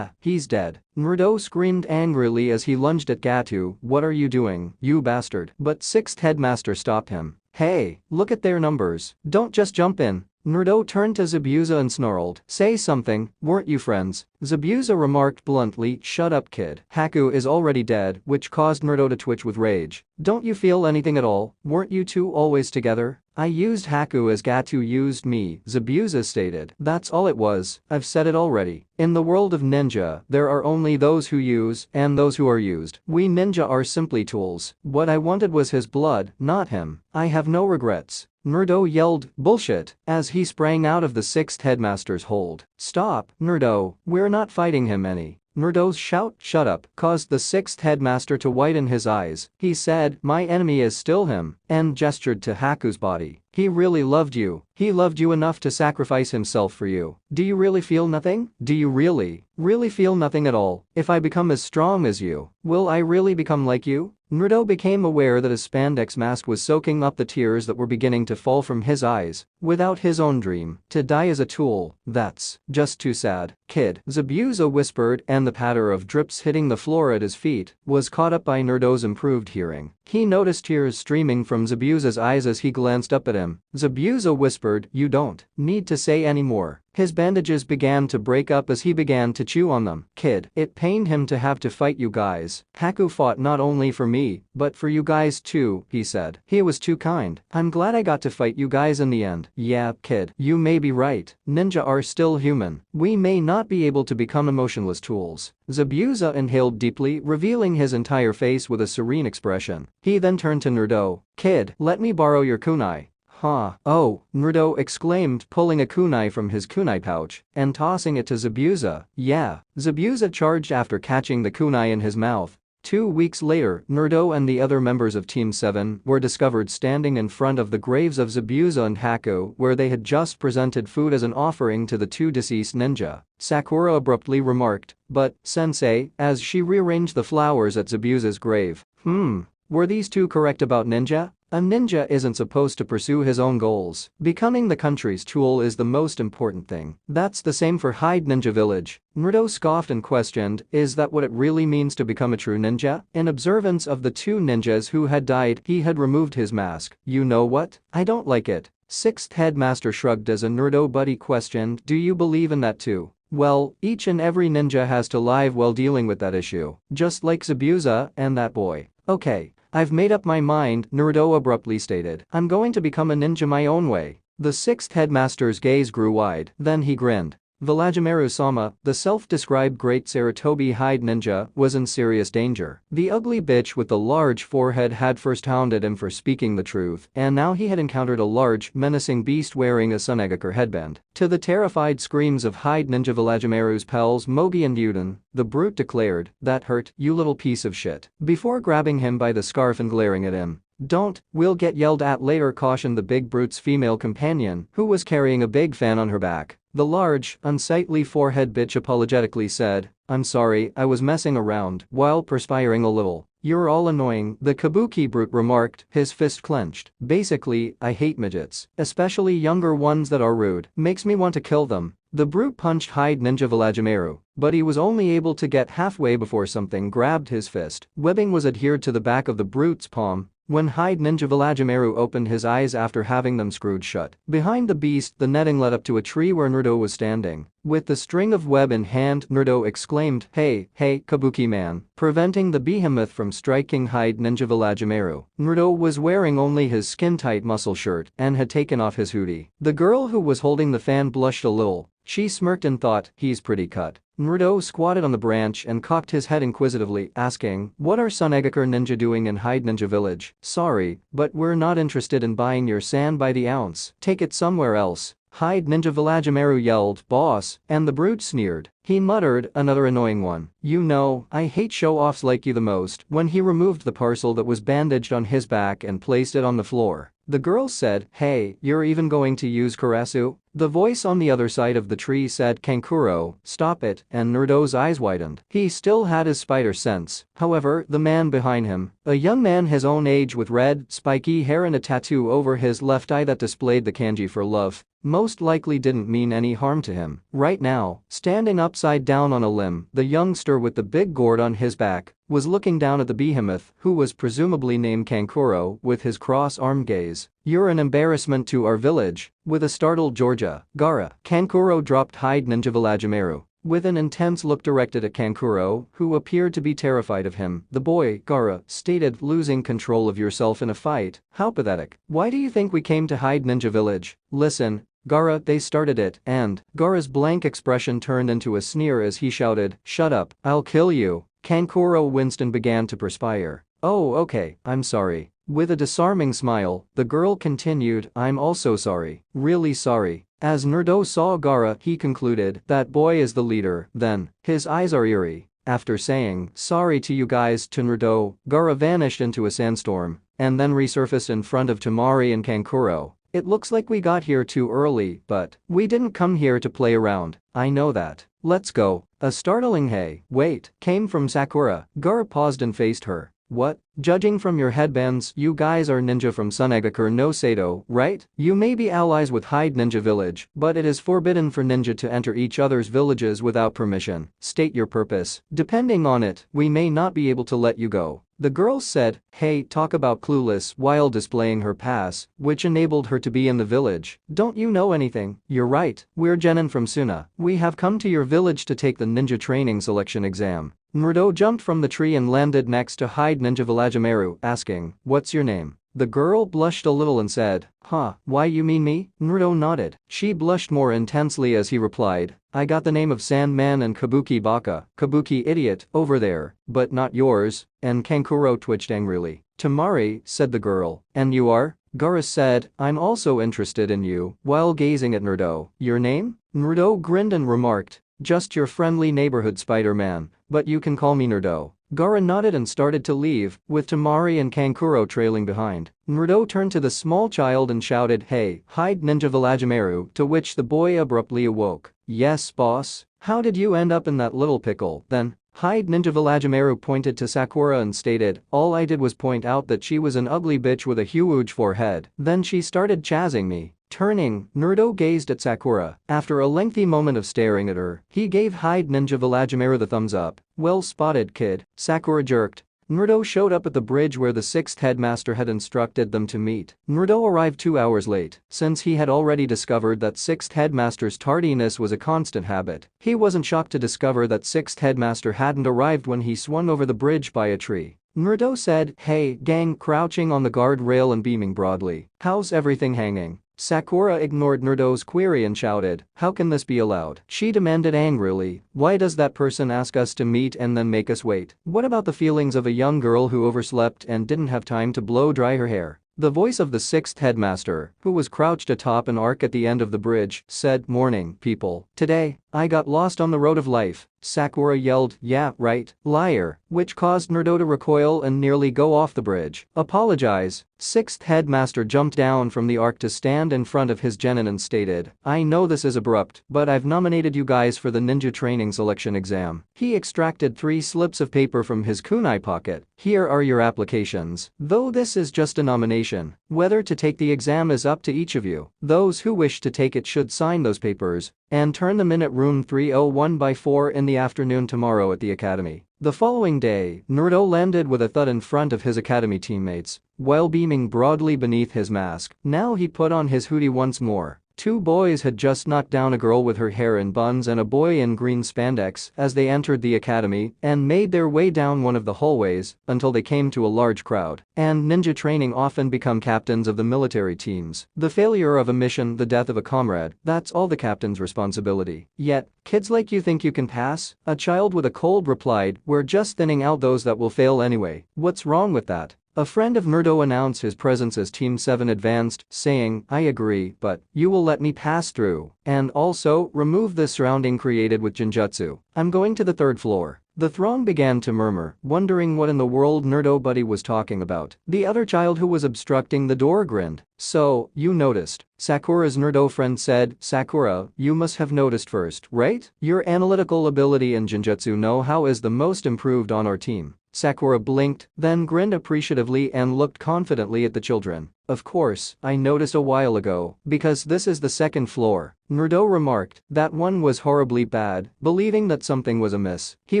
[SPEAKER 1] he's dead. Naruto screamed angrily as he lunged at Gato. What are you doing, you bastard? But 6th headmaster stopped him. Hey, look at their numbers. Don't just jump in. Naruto turned to Zabuza and snarled, say something, weren't you friends? Zabuza remarked bluntly, shut up kid. Haku is already dead, which caused Naruto to twitch with rage. Don't you feel anything at all? Weren't you two always together? I used Haku as Gato used me, Zabuza stated. That's all it was, I've said it already. In the world of ninja, there are only those who use and those who are used. We ninja are simply tools. What I wanted was his blood, not him. I have no regrets. Naruto yelled, bullshit, as he sprang out of the 6th headmaster's hold. Stop, Naruto, we're not fighting him any. Naruto's shout, shut up, caused the 6th headmaster to widen his eyes. He said, my enemy is still him, and gestured to Haku's body. He really loved you. He loved you enough to sacrifice himself for you. Do you really feel nothing? Do you really feel nothing at all? If I become as strong as you, will I really become like you? Naruto became aware that his spandex mask was soaking up the tears that were beginning to fall from his eyes. Without his own dream, to die as a tool, that's just too sad. Kid, Zabuza whispered, and the patter of drips hitting the floor at his feet was caught up by Naruto's improved hearing. He noticed tears streaming from Zabuza's eyes as he glanced up at him. Zabuza whispered, you don't need to say any more. His bandages began to break up as he began to chew on them. Kid, it pained him to have to fight you guys. Haku fought not only for me, but for you guys too, he said. He was too kind. I'm glad I got to fight you guys in the end. Yeah, kid, you may be right. Ninja are still human. We may not be able to become emotionless tools. Zabuza inhaled deeply, revealing his entire face with a serene expression. He then turned to Naruto. Kid, let me borrow your kunai. Huh. Oh, Naruto exclaimed, pulling a kunai from his kunai pouch and tossing it to Zabuza. Yeah. Zabuza charged after catching the kunai in his mouth. 2 weeks later, Naruto and the other members of Team 7 were discovered standing in front of the graves of Zabuza and Haku, where they had just presented food as an offering to the two deceased ninja. Sakura abruptly remarked, but, sensei, as she rearranged the flowers at Zabuza's grave. Were these two correct about ninja? A ninja isn't supposed to pursue his own goals. Becoming the country's tool is the most important thing. That's the same for Hyde Ninja Village. Naruto scoffed and questioned, is that what it really means to become a true ninja? In observance of the two ninjas who had died, he had removed his mask. You know what? I don't like it. 6th headmaster shrugged as a Naruto buddy questioned, do you believe in that too? Well, each and every ninja has to live while dealing with that issue. Just like Zabuza and that boy. Okay. I've made up my mind, Naruto abruptly stated. I'm going to become a ninja my own way. The 6th headmaster's gaze grew wide, then he grinned. Velagimaru-sama, the self-described great Saratobi Hyde ninja, was in serious danger. The ugly bitch with the large forehead had first hounded him for speaking the truth, and now he had encountered a large, menacing beast wearing a Sunagaker headband. To the terrified screams of Hyde ninja Velagimaru's pals Mogi and Yuden, the brute declared, that hurt, you little piece of shit. Before grabbing him by the scarf and glaring at him. Don't, we'll get yelled at later, cautioned the big brute's female companion, who was carrying a big fan on her back. The large, unsightly forehead bitch apologetically said, I'm sorry, I was messing around, while perspiring a little. You're all annoying, the kabuki brute remarked, his fist clenched. Basically, I hate midgets, especially younger ones that are rude, makes me want to kill them. The brute punched Hyde Ninja Velagimaru, but he was only able to get halfway before something grabbed his fist. Webbing was adhered to the back of the brute's palm. When Hyde Ninja Velagimaru opened his eyes after having them screwed shut. Behind the beast, the netting led up to a tree where Naruto was standing. With the string of web in hand, Naruto exclaimed, hey, Kabuki man, preventing the behemoth from striking Hyde Ninja Velagimaru. Naruto was wearing only his skin-tight muscle shirt and had taken off his hoodie. The girl who was holding the fan blushed a little. She smirked and thought, he's pretty cut. Naruto squatted on the branch and cocked his head inquisitively, asking, what are Sunagaker ninja doing in Hyde Ninja Village? Sorry, but we're not interested in buying your sand by the ounce. Take it somewhere else. Hyde Ninja Velagimaru yelled, boss, and the brute sneered. He muttered, another annoying one. You know, I hate show-offs like you the most, when he removed the parcel that was bandaged on his back and placed it on the floor. The girl said, "Hey, you're even going to use Karasu?" The voice on the other side of the tree said, "Kankuro, stop it," and Naruto's eyes widened. He still had his spider sense. However, the man behind him, a young man his own age with red, spiky hair and a tattoo over his left eye that displayed the kanji for love, most likely didn't mean any harm to him. Right now, standing upside down on a limb, the youngster with the big gourd on his back was looking down at the behemoth, who was presumably named Kankuro, with his cross-armed gaze. "You're an embarrassment to our village." With a startled Georgia, Gaara, Kankuro dropped Hide Ninja Villagimaru. With an intense look directed at Kankuro, who appeared to be terrified of him, the boy, Gaara, stated, "Losing control of yourself in a fight? How pathetic. Why do you think we came to Hide Ninja Village? Listen, Gaara, they started it," and Gaara's blank expression turned into a sneer as he shouted, "Shut up, I'll kill you." Kankuro winced and began to perspire. "Oh, okay, I'm sorry." With a disarming smile, the girl continued, "I'm also sorry, really sorry." As Naruto saw Gaara, he concluded, "That boy is the leader." Then, his eyes are eerie. After saying, "Sorry to you guys" to Naruto, Gaara vanished into a sandstorm and then resurfaced in front of Temari and Kankuro. "It looks like we got here too early, but we didn't come here to play around. I know that. Let's go." A startling "Hey, wait" came from Sakura. Gaara paused and faced her. "What? Judging from your headbands, you guys are ninja from Sunagakur no Sato, right? You may be allies with Hide Ninja Village, but it is forbidden for ninja to enter each other's villages without permission. State your purpose. Depending on it, we may not be able to let you go." The girl said, "Hey, talk about clueless," while displaying her pass, which enabled her to be in the village. "Don't you know anything?" "You're right, we're genin from Suna. We have come to your village to take the ninja training selection exam." Naruto jumped from the tree and landed next to Hide Ninja Villagimaru, asking, "What's your name?" The girl blushed a little and said, "Huh, why you mean me?" Naruto nodded. She blushed more intensely as he replied, "I got the name of Sandman and Kabuki Baka, Kabuki idiot, over there, but not yours," and Kankuro twitched angrily. "Temari," said the girl, "and you are?" Gaara said, "I'm also interested in you," while gazing at Naruto. "Your name?" Naruto grinned and remarked, "Just your friendly neighborhood Spider-Man, but you can call me Naruto." Gaara nodded and started to leave, with Temari and Kankuro trailing behind. Naruto turned to the small child and shouted, "Hey, Hide Ninja Villagimaru," to which the boy abruptly awoke. "Yes, boss? How did you end up in that little pickle, then?" Hide Ninja Villagimaru pointed to Sakura and stated, "All I did was point out that she was an ugly bitch with a huge forehead. Then she started chazzing me." Turning, Naruto gazed at Sakura. After a lengthy moment of staring at her, he gave Hide Ninja Villagimaru the thumbs up. "Well spotted, kid." Sakura jerked. Naruto showed up at the bridge where the 6th headmaster had instructed them to meet. Naruto arrived 2 hours late, since he had already discovered that 6th headmaster's tardiness was a constant habit. He wasn't shocked to discover that 6th headmaster hadn't arrived when he swung over the bridge by a tree. Naruto said, "Hey, gang," crouching on the guardrail and beaming broadly. "How's everything hanging?" Sakura ignored Naruto's query and shouted, "How can this be allowed?" She demanded angrily, "Why does that person ask us to meet and then make us wait? What about the feelings of a young girl who overslept and didn't have time to blow dry her hair?" The voice of the 6th headmaster, who was crouched atop an arc at the end of the bridge, said, "Morning, people. Today, I got lost on the road of life." Sakura yelled, "Yeah, right, liar," which caused Naruto to recoil and nearly go off the bridge. "Apologize." 6th headmaster jumped down from the arc to stand in front of his genin and stated, "I know this is abrupt, but I've nominated you guys for the ninja training selection exam." He extracted 3 slips of paper from his kunai pocket. "Here are your applications. Though this is just a nomination, whether to take the exam is up to each of you. Those who wish to take it should sign those papers and turn them in at room 301 by 4 in the afternoon tomorrow at the academy." The following day, Naruto landed with a thud in front of his academy teammates, while beaming broadly beneath his mask. Now he put on his hoodie once more. 2 boys had just knocked down a girl with her hair in buns and a boy in green spandex as they entered the academy and made their way down one of the hallways until they came to a large crowd. And ninja training often become captains of the military teams. The failure of a mission, the death of a comrade, that's all the captain's responsibility. Yet, kids like you think you can pass? A child with a cold replied, "We're just thinning out those that will fail anyway. What's wrong with that?" A friend of Naruto announced his presence as Team 7 advanced, saying, "I agree, but you will let me pass through. And also, remove the surrounding created with Jinjutsu. I'm going to the 3rd floor." The throng began to murmur, wondering what in the world Nerdobuddy was talking about. The other child who was obstructing the door grinned. "So, you noticed," Sakura's Nerdo friend said. "Sakura, you must have noticed first, right? Your analytical ability and Genjutsu know-how is the most improved on our team." Sakura blinked, then grinned appreciatively and looked confidently at the children. "Of course, I noticed a while ago, because this is the second floor," Nerdo remarked. That one was horribly bad, believing that something was amiss. He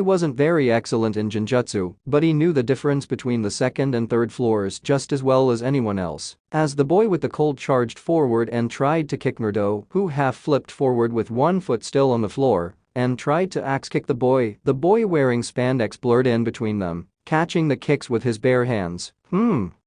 [SPEAKER 1] wasn't very excellent in Genjutsu, but he knew the difference between the second and third floors just as well as anyone else. As the boy with the cold charged forward and tried to kick Nerdo, who half-flipped forward with one foot still on the floor, and tried to axe kick the boy wearing spandex blurred in between them, catching the kicks with his bare hands.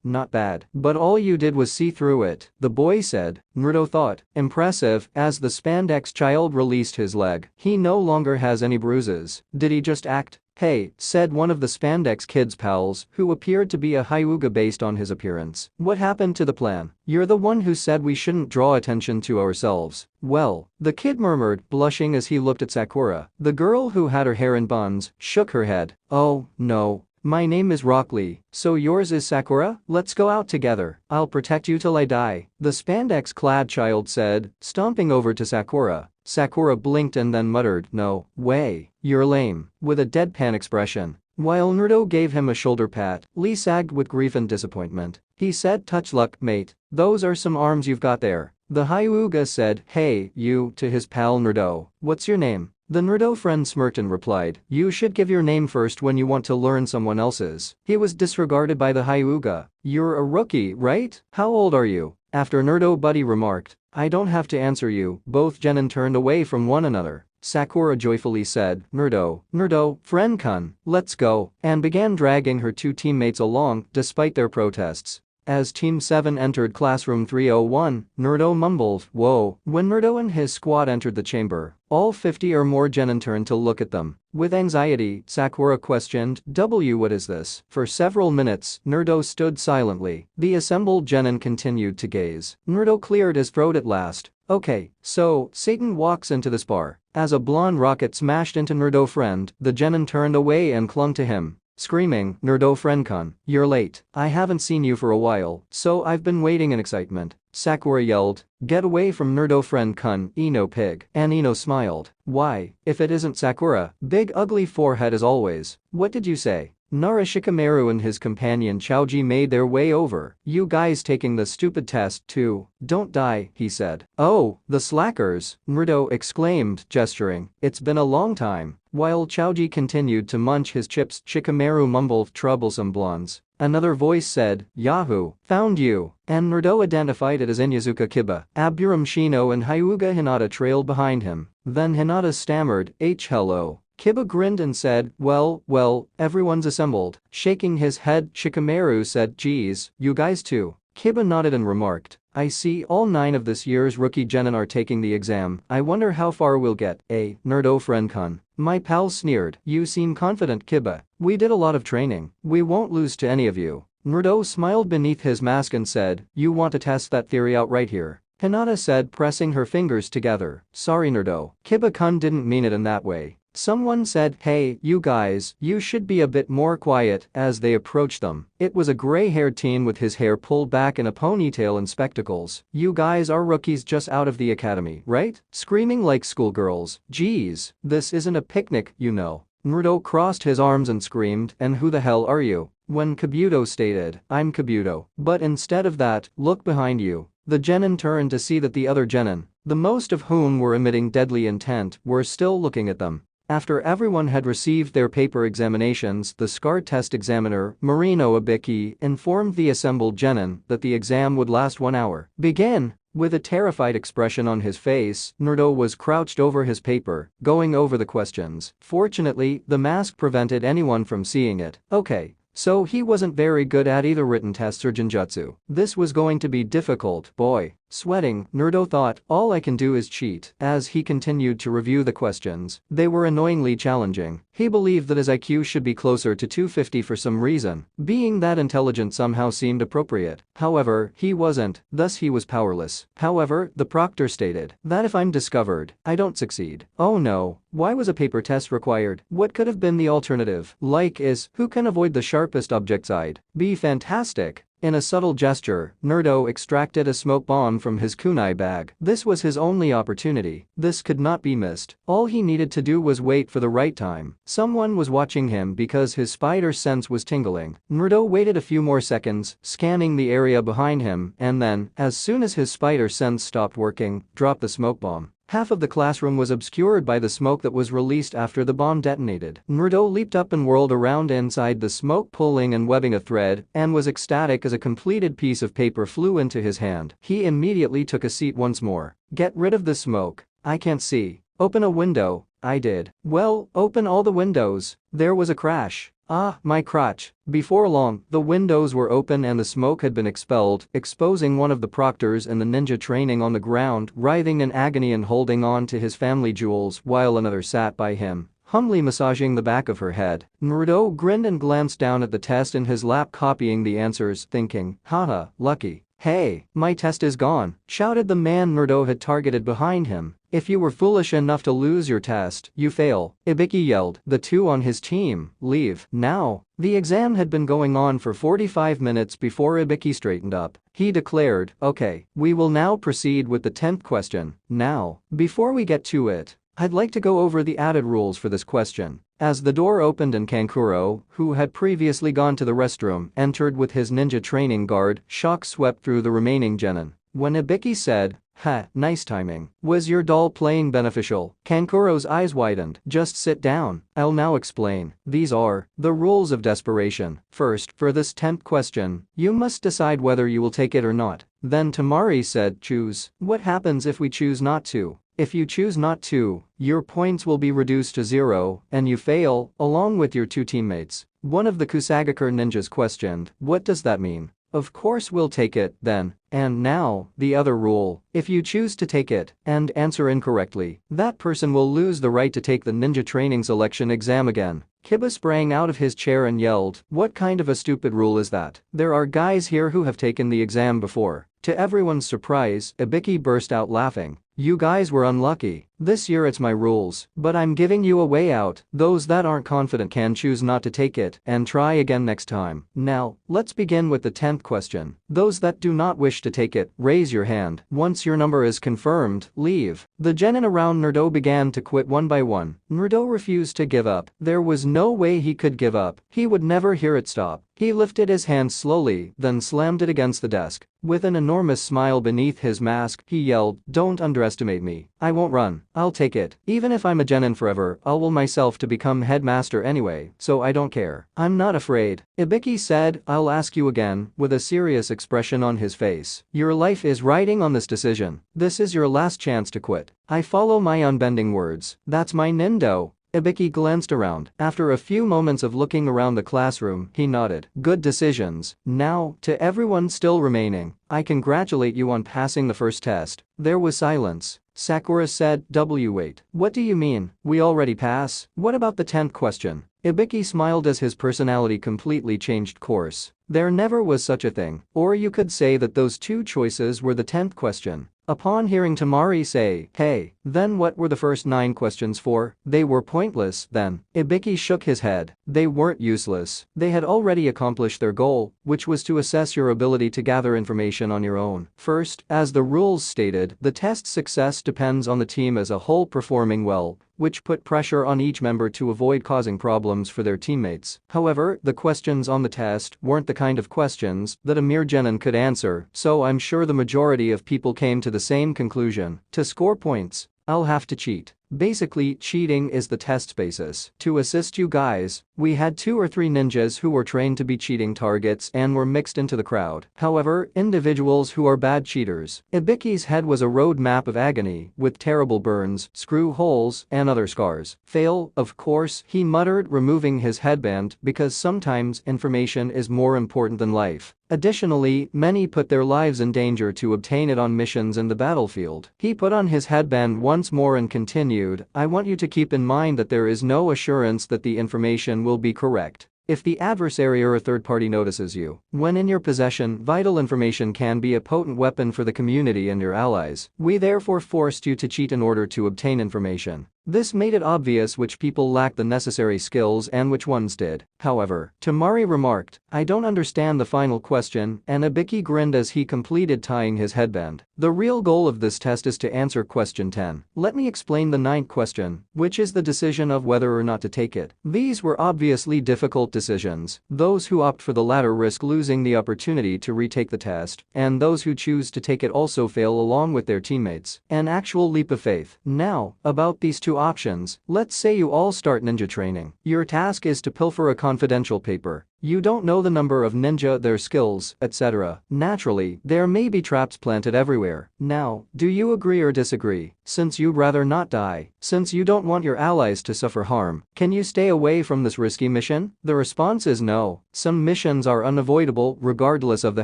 [SPEAKER 1] Not bad. But all you did was see through it," the boy said. Naruto thought. Impressive, as the spandex child released his leg. "He no longer has any bruises. Did he just act?" "Hey," said one of the spandex kid's pals, who appeared to be a Hyuga based on his appearance. "What happened to the plan? You're the one who said we shouldn't draw attention to ourselves." "Well," the kid murmured, blushing as he looked at Sakura. The girl who had her hair in buns shook her head. "Oh, no. My name is Rock Lee, so yours is Sakura? Let's go out together. I'll protect you till I die," the spandex-clad child said, stomping over to Sakura. Sakura blinked and then muttered, "No way, you're lame," with a deadpan expression. While Naruto gave him a shoulder pat, Lee sagged with grief and disappointment. He said, "Touch luck, mate. Those are some arms you've got there." The Hyuga said, "Hey, you," to his pal Naruto. "What's your name?" The Nerdo friend smirked and replied, "You should give your name first when you want to learn someone else's." He was disregarded by the Hyuga. "You're a rookie, right? How old are you?" After Nerdobuddy remarked, "I don't have to answer you," both genin turned away from one another. Sakura joyfully said, Nerdo, friend-kun, let's go," and began dragging her two teammates along despite their protests. As Team 7 entered Classroom 301, Nerdo mumbled, "Whoa." When Nerdo and his squad entered the chamber, all 50 or more genin turned to look at them. With anxiety, Sakura questioned, "What is this?" For several minutes, Nerdo stood silently. The assembled genin continued to gaze. Nerdo cleared his throat at last. "Okay, so, Satan walks into this bar." As a blonde rocket smashed into Nerdo friend, the genin turned away and clung to him, screaming, "Nerdo friend-kun, you're late. I haven't seen you for a while, so I've been waiting in excitement." Sakura yelled, "Get away from Nerdo friend-kun, Ino pig." And Ino smiled. "Why, if it isn't Sakura, big ugly forehead as always." "What did you say?" Nara Shikamaru and his companion Chaoji made their way over. "You guys taking the stupid test too? Don't die," he said. "Oh, the slackers," Naruto exclaimed, gesturing. "It's been a long time." While Chaoji continued to munch his chips, Shikamaru mumbled, "Troublesome blondes." Another voice said, "Yahoo! Found you." And Naruto identified it as Inyazuka Kiba. Aburam Shino and Hyuga Hinata trailed behind him. Then Hinata stammered, hello." Kiba grinned and said, well, everyone's assembled." Shaking his head, Shikamaru said, "Geez, you guys too." Kiba nodded and remarked, "I see all 9 of this year's rookie genin are taking the exam. I wonder how far we'll get, eh, Nerdo friend-kun?" My pal sneered, "You seem confident, Kiba. We did a lot of training. We won't lose to any of you." Naruto smiled beneath his mask and said, "You want to test that theory out right here?" Hinata said, pressing her fingers together. "Sorry Nerdo. Kiba-kun didn't mean it in that way." Someone said, "Hey, you guys, you should be a bit more quiet," as they approached them. It was a gray-haired teen with his hair pulled back in a ponytail and spectacles. "You guys are rookies just out of the academy, right? Screaming like schoolgirls. Geez, this isn't a picnic, you know." Naruto crossed his arms and screamed, "And who the hell are you?" When Kabuto stated, "I'm Kabuto." But instead of that, look behind you. The genin turned to see that the other genin, the most of whom were emitting deadly intent, were still looking at them. After everyone had received their paper examinations, the SCAR test examiner, Marino Abiki, informed the assembled genin that the exam would last 1 hour. "Begin!" With a terrified expression on his face, Naruto was crouched over his paper, going over the questions. Fortunately, the mask prevented anyone from seeing it. Okay. So he wasn't very good at either written tests or Genjutsu. This was going to be difficult, boy. Sweating, Naruto thought, all I can do is cheat. As he continued to review the questions, they were annoyingly challenging. He believed that his IQ should be closer to 250 for some reason. Being that intelligent somehow seemed appropriate. However, he wasn't, thus he was powerless. However, the proctor stated that if I'm discovered, I don't succeed. Oh no, why was a paper test required? What could have been the alternative? Like is, who can avoid the sharpest object side? Be fantastic. In a subtle gesture, Naruto extracted a smoke bomb from his kunai bag. This was his only opportunity. This could not be missed. All he needed to do was wait for the right time. Someone was watching him because his spider sense was tingling. Naruto waited a few more seconds, scanning the area behind him, and then, as soon as his spider sense stopped working, dropped the smoke bomb. Half of the classroom was obscured by the smoke that was released after the bomb detonated. Naruto leaped up and whirled around inside the smoke, pulling and webbing a thread, and was ecstatic as a completed piece of paper flew into his hand. He immediately took a seat once more. Get rid of the smoke. I can't see. Open a window. I did. Well, open all the windows. There was a crash. Ah, my crotch. Before long, the windows were open and the smoke had been expelled, exposing one of the proctors in the ninja training on the ground, writhing in agony and holding on to his family jewels while another sat by him, humbly massaging the back of her head. Naruto grinned and glanced down at the test in his lap, copying the answers, thinking, haha, lucky. Hey, my test is gone, shouted the man Naruto had targeted behind him. If you were foolish enough to lose your test, you fail, Ibiki yelled. The two on his team, leave, now. The exam had been going on for 45 minutes before Ibiki straightened up. He declared, okay, we will now proceed with the 10th question. Now, before we get to it, I'd like to go over the added rules for this question. As the door opened and Kankuro, who had previously gone to the restroom, entered with his ninja training guard, shock swept through the remaining genin. When Ibiki said, ha, nice timing. Was your doll playing beneficial? Kankuro's eyes widened. Just sit down. I'll now explain. These are the rules of desperation. First, for this 10th question, you must decide whether you will take it or not. Then Tamari said, choose. What happens if we choose not to? If you choose not to, your points will be reduced to 0, and you fail, along with your two teammates. One of the Kusagakure ninjas questioned, what does that mean? Of course we'll take it, then. And now, the other rule. If you choose to take it and answer incorrectly, that person will lose the right to take the ninja training selection exam again. Kiba sprang out of his chair and yelled, what kind of a stupid rule is that? There are guys here who have taken the exam before. To everyone's surprise, Ibiki burst out laughing. You guys were unlucky. This year it's my rules, but I'm giving you a way out. Those that aren't confident can choose not to take it and try again next time. Now, let's begin with the 10th question. Those that do not wish to take it, raise your hand. Once your number is confirmed, leave. The genin around Naruto began to quit one by one. Naruto refused to give up. There was no way he could give up. He would never hear it stop. He lifted his hand slowly, then slammed it against the desk. With an enormous smile beneath his mask, he yelled, don't underestimate me. I won't run. I'll take it. Even if I'm a genin forever, I'll will myself to become headmaster anyway, so I don't care. I'm not afraid. Ibiki said, I'll ask you again, with a serious expression on his face. Your life is riding on this decision. This is your last chance to quit. I follow my unbending words. That's my nindo. Ibiki glanced around. After a few moments of looking around the classroom, he nodded. Good decisions. Now, to everyone still remaining, I congratulate you on passing the first test. There was silence. Sakura said, wait. What do you mean? We already pass? What about the 10th question? Ibiki smiled as his personality completely changed course. There never was such a thing. Or you could say that those two choices were the 10th question. Upon hearing Tamari say, hey, then what were the first 9 questions for? They were pointless, then. Ibiki shook his head. They weren't useless. They had already accomplished their goal, which was to assess your ability to gather information on your own. First, as the rules stated, the test's success depends on the team as a whole performing well, which put pressure on each member to avoid causing problems for their teammates. However, the questions on the test weren't the kind of questions that a mere genin could answer, so I'm sure the majority of people came to the same conclusion. To score points, I'll have to cheat. Basically, cheating is the test basis. To assist you guys, we had 2 or 3 ninjas who were trained to be cheating targets and were mixed into the crowd. However, individuals who are bad cheaters. Ibiki's head was a road map of agony, with terrible burns, screw holes, and other scars. Fail, of course, he muttered, removing his headband, because sometimes information is more important than life. Additionally, many put their lives in danger to obtain it on missions in the battlefield. He put on his headband once more and continued, I want you to keep in mind that there is no assurance that the information will be correct. If the adversary or a third party notices you, when in your possession, vital information can be a potent weapon for the community and your allies. We therefore forced you to cheat in order to obtain information. This made it obvious which people lacked the necessary skills and which ones did. However, Tamari remarked, I don't understand the final question, and Ibiki grinned as he completed tying his headband. The real goal of this test is to answer question 10. Let me explain the 9th question, which is the decision of whether or not to take it. These were obviously difficult decisions. Those who opt for the latter risk losing the opportunity to retake the test, and those who choose to take it also fail along with their teammates. An actual leap of faith. Now, about these two options, let's say you all start ninja training. Your task is to pilfer a confidential paper. You don't know the number of ninja, their skills, etc. Naturally, there may be traps planted everywhere. Now, do you agree or disagree? Since you'd rather not die, since you don't want your allies to suffer harm, can you stay away from this risky mission? The response is no. Some missions are unavoidable regardless of the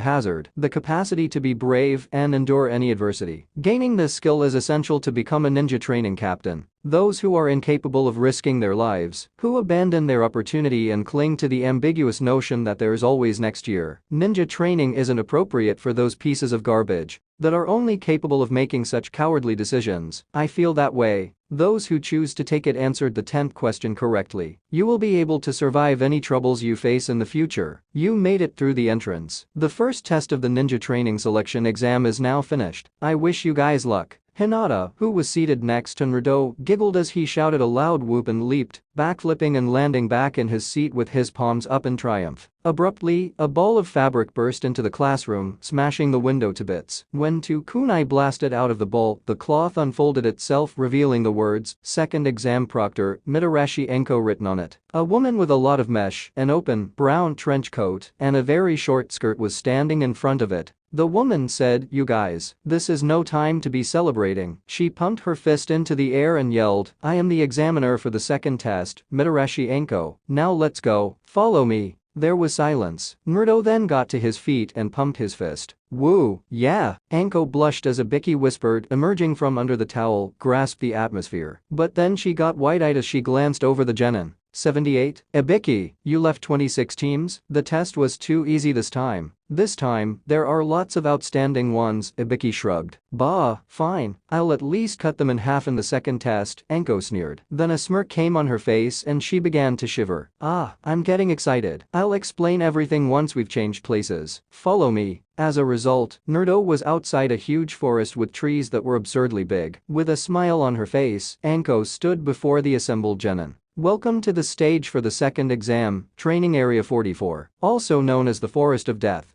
[SPEAKER 1] hazard. The capacity to be brave and endure any adversity. Gaining this skill is essential to become a ninja training captain. Those who are incapable of risking their lives, who abandon their opportunity and cling to the ambiguous notion that there is always next year. Ninja training isn't appropriate for those pieces of garbage that are only capable of making such cowardly decisions. I feel that way. Those who choose to take it answered the 10th question correctly. You will be able to survive any troubles you face in the future. You made it through the entrance. The first test of the ninja training selection exam is now finished. I wish you guys luck. Hinata, who was seated next to Naruto, giggled as he shouted a loud whoop and leaped, backflipping and landing back in his seat with his palms up in triumph. Abruptly, a ball of fabric burst into the classroom, smashing the window to bits. When two kunai blasted out of the ball, the cloth unfolded itself, revealing the words, Second Exam Proctor, Mitarashi Enko written on it. A woman with a lot of mesh, an open, brown trench coat, and a very short skirt was standing in front of it. The woman said, you guys, this is no time to be celebrating. She pumped her fist into the air and yelled, I am the examiner for the second test, Mitarashi Enko. Now let's go. Follow me. There was silence. Naruto then got to his feet and pumped his fist. Woo, yeah. Anko blushed as Ibiki whispered, emerging from under the towel, grasped the atmosphere. But then she got wide-eyed as she glanced over the genin. 78. Ibiki, you left 26 teams? The test was too easy this time. This time, there are lots of outstanding ones, Ibiki shrugged. Bah, fine. I'll at least cut them in half in the second test, Anko sneered. Then a smirk came on her face and she began to shiver. Ah, I'm getting excited. I'll explain everything once we've changed places. Follow me. As a result, Naruto was outside a huge forest with trees that were absurdly big. With a smile on her face, Anko stood before the assembled genin. Welcome to the stage for the second exam, Training Area 44, also known as the Forest of Death.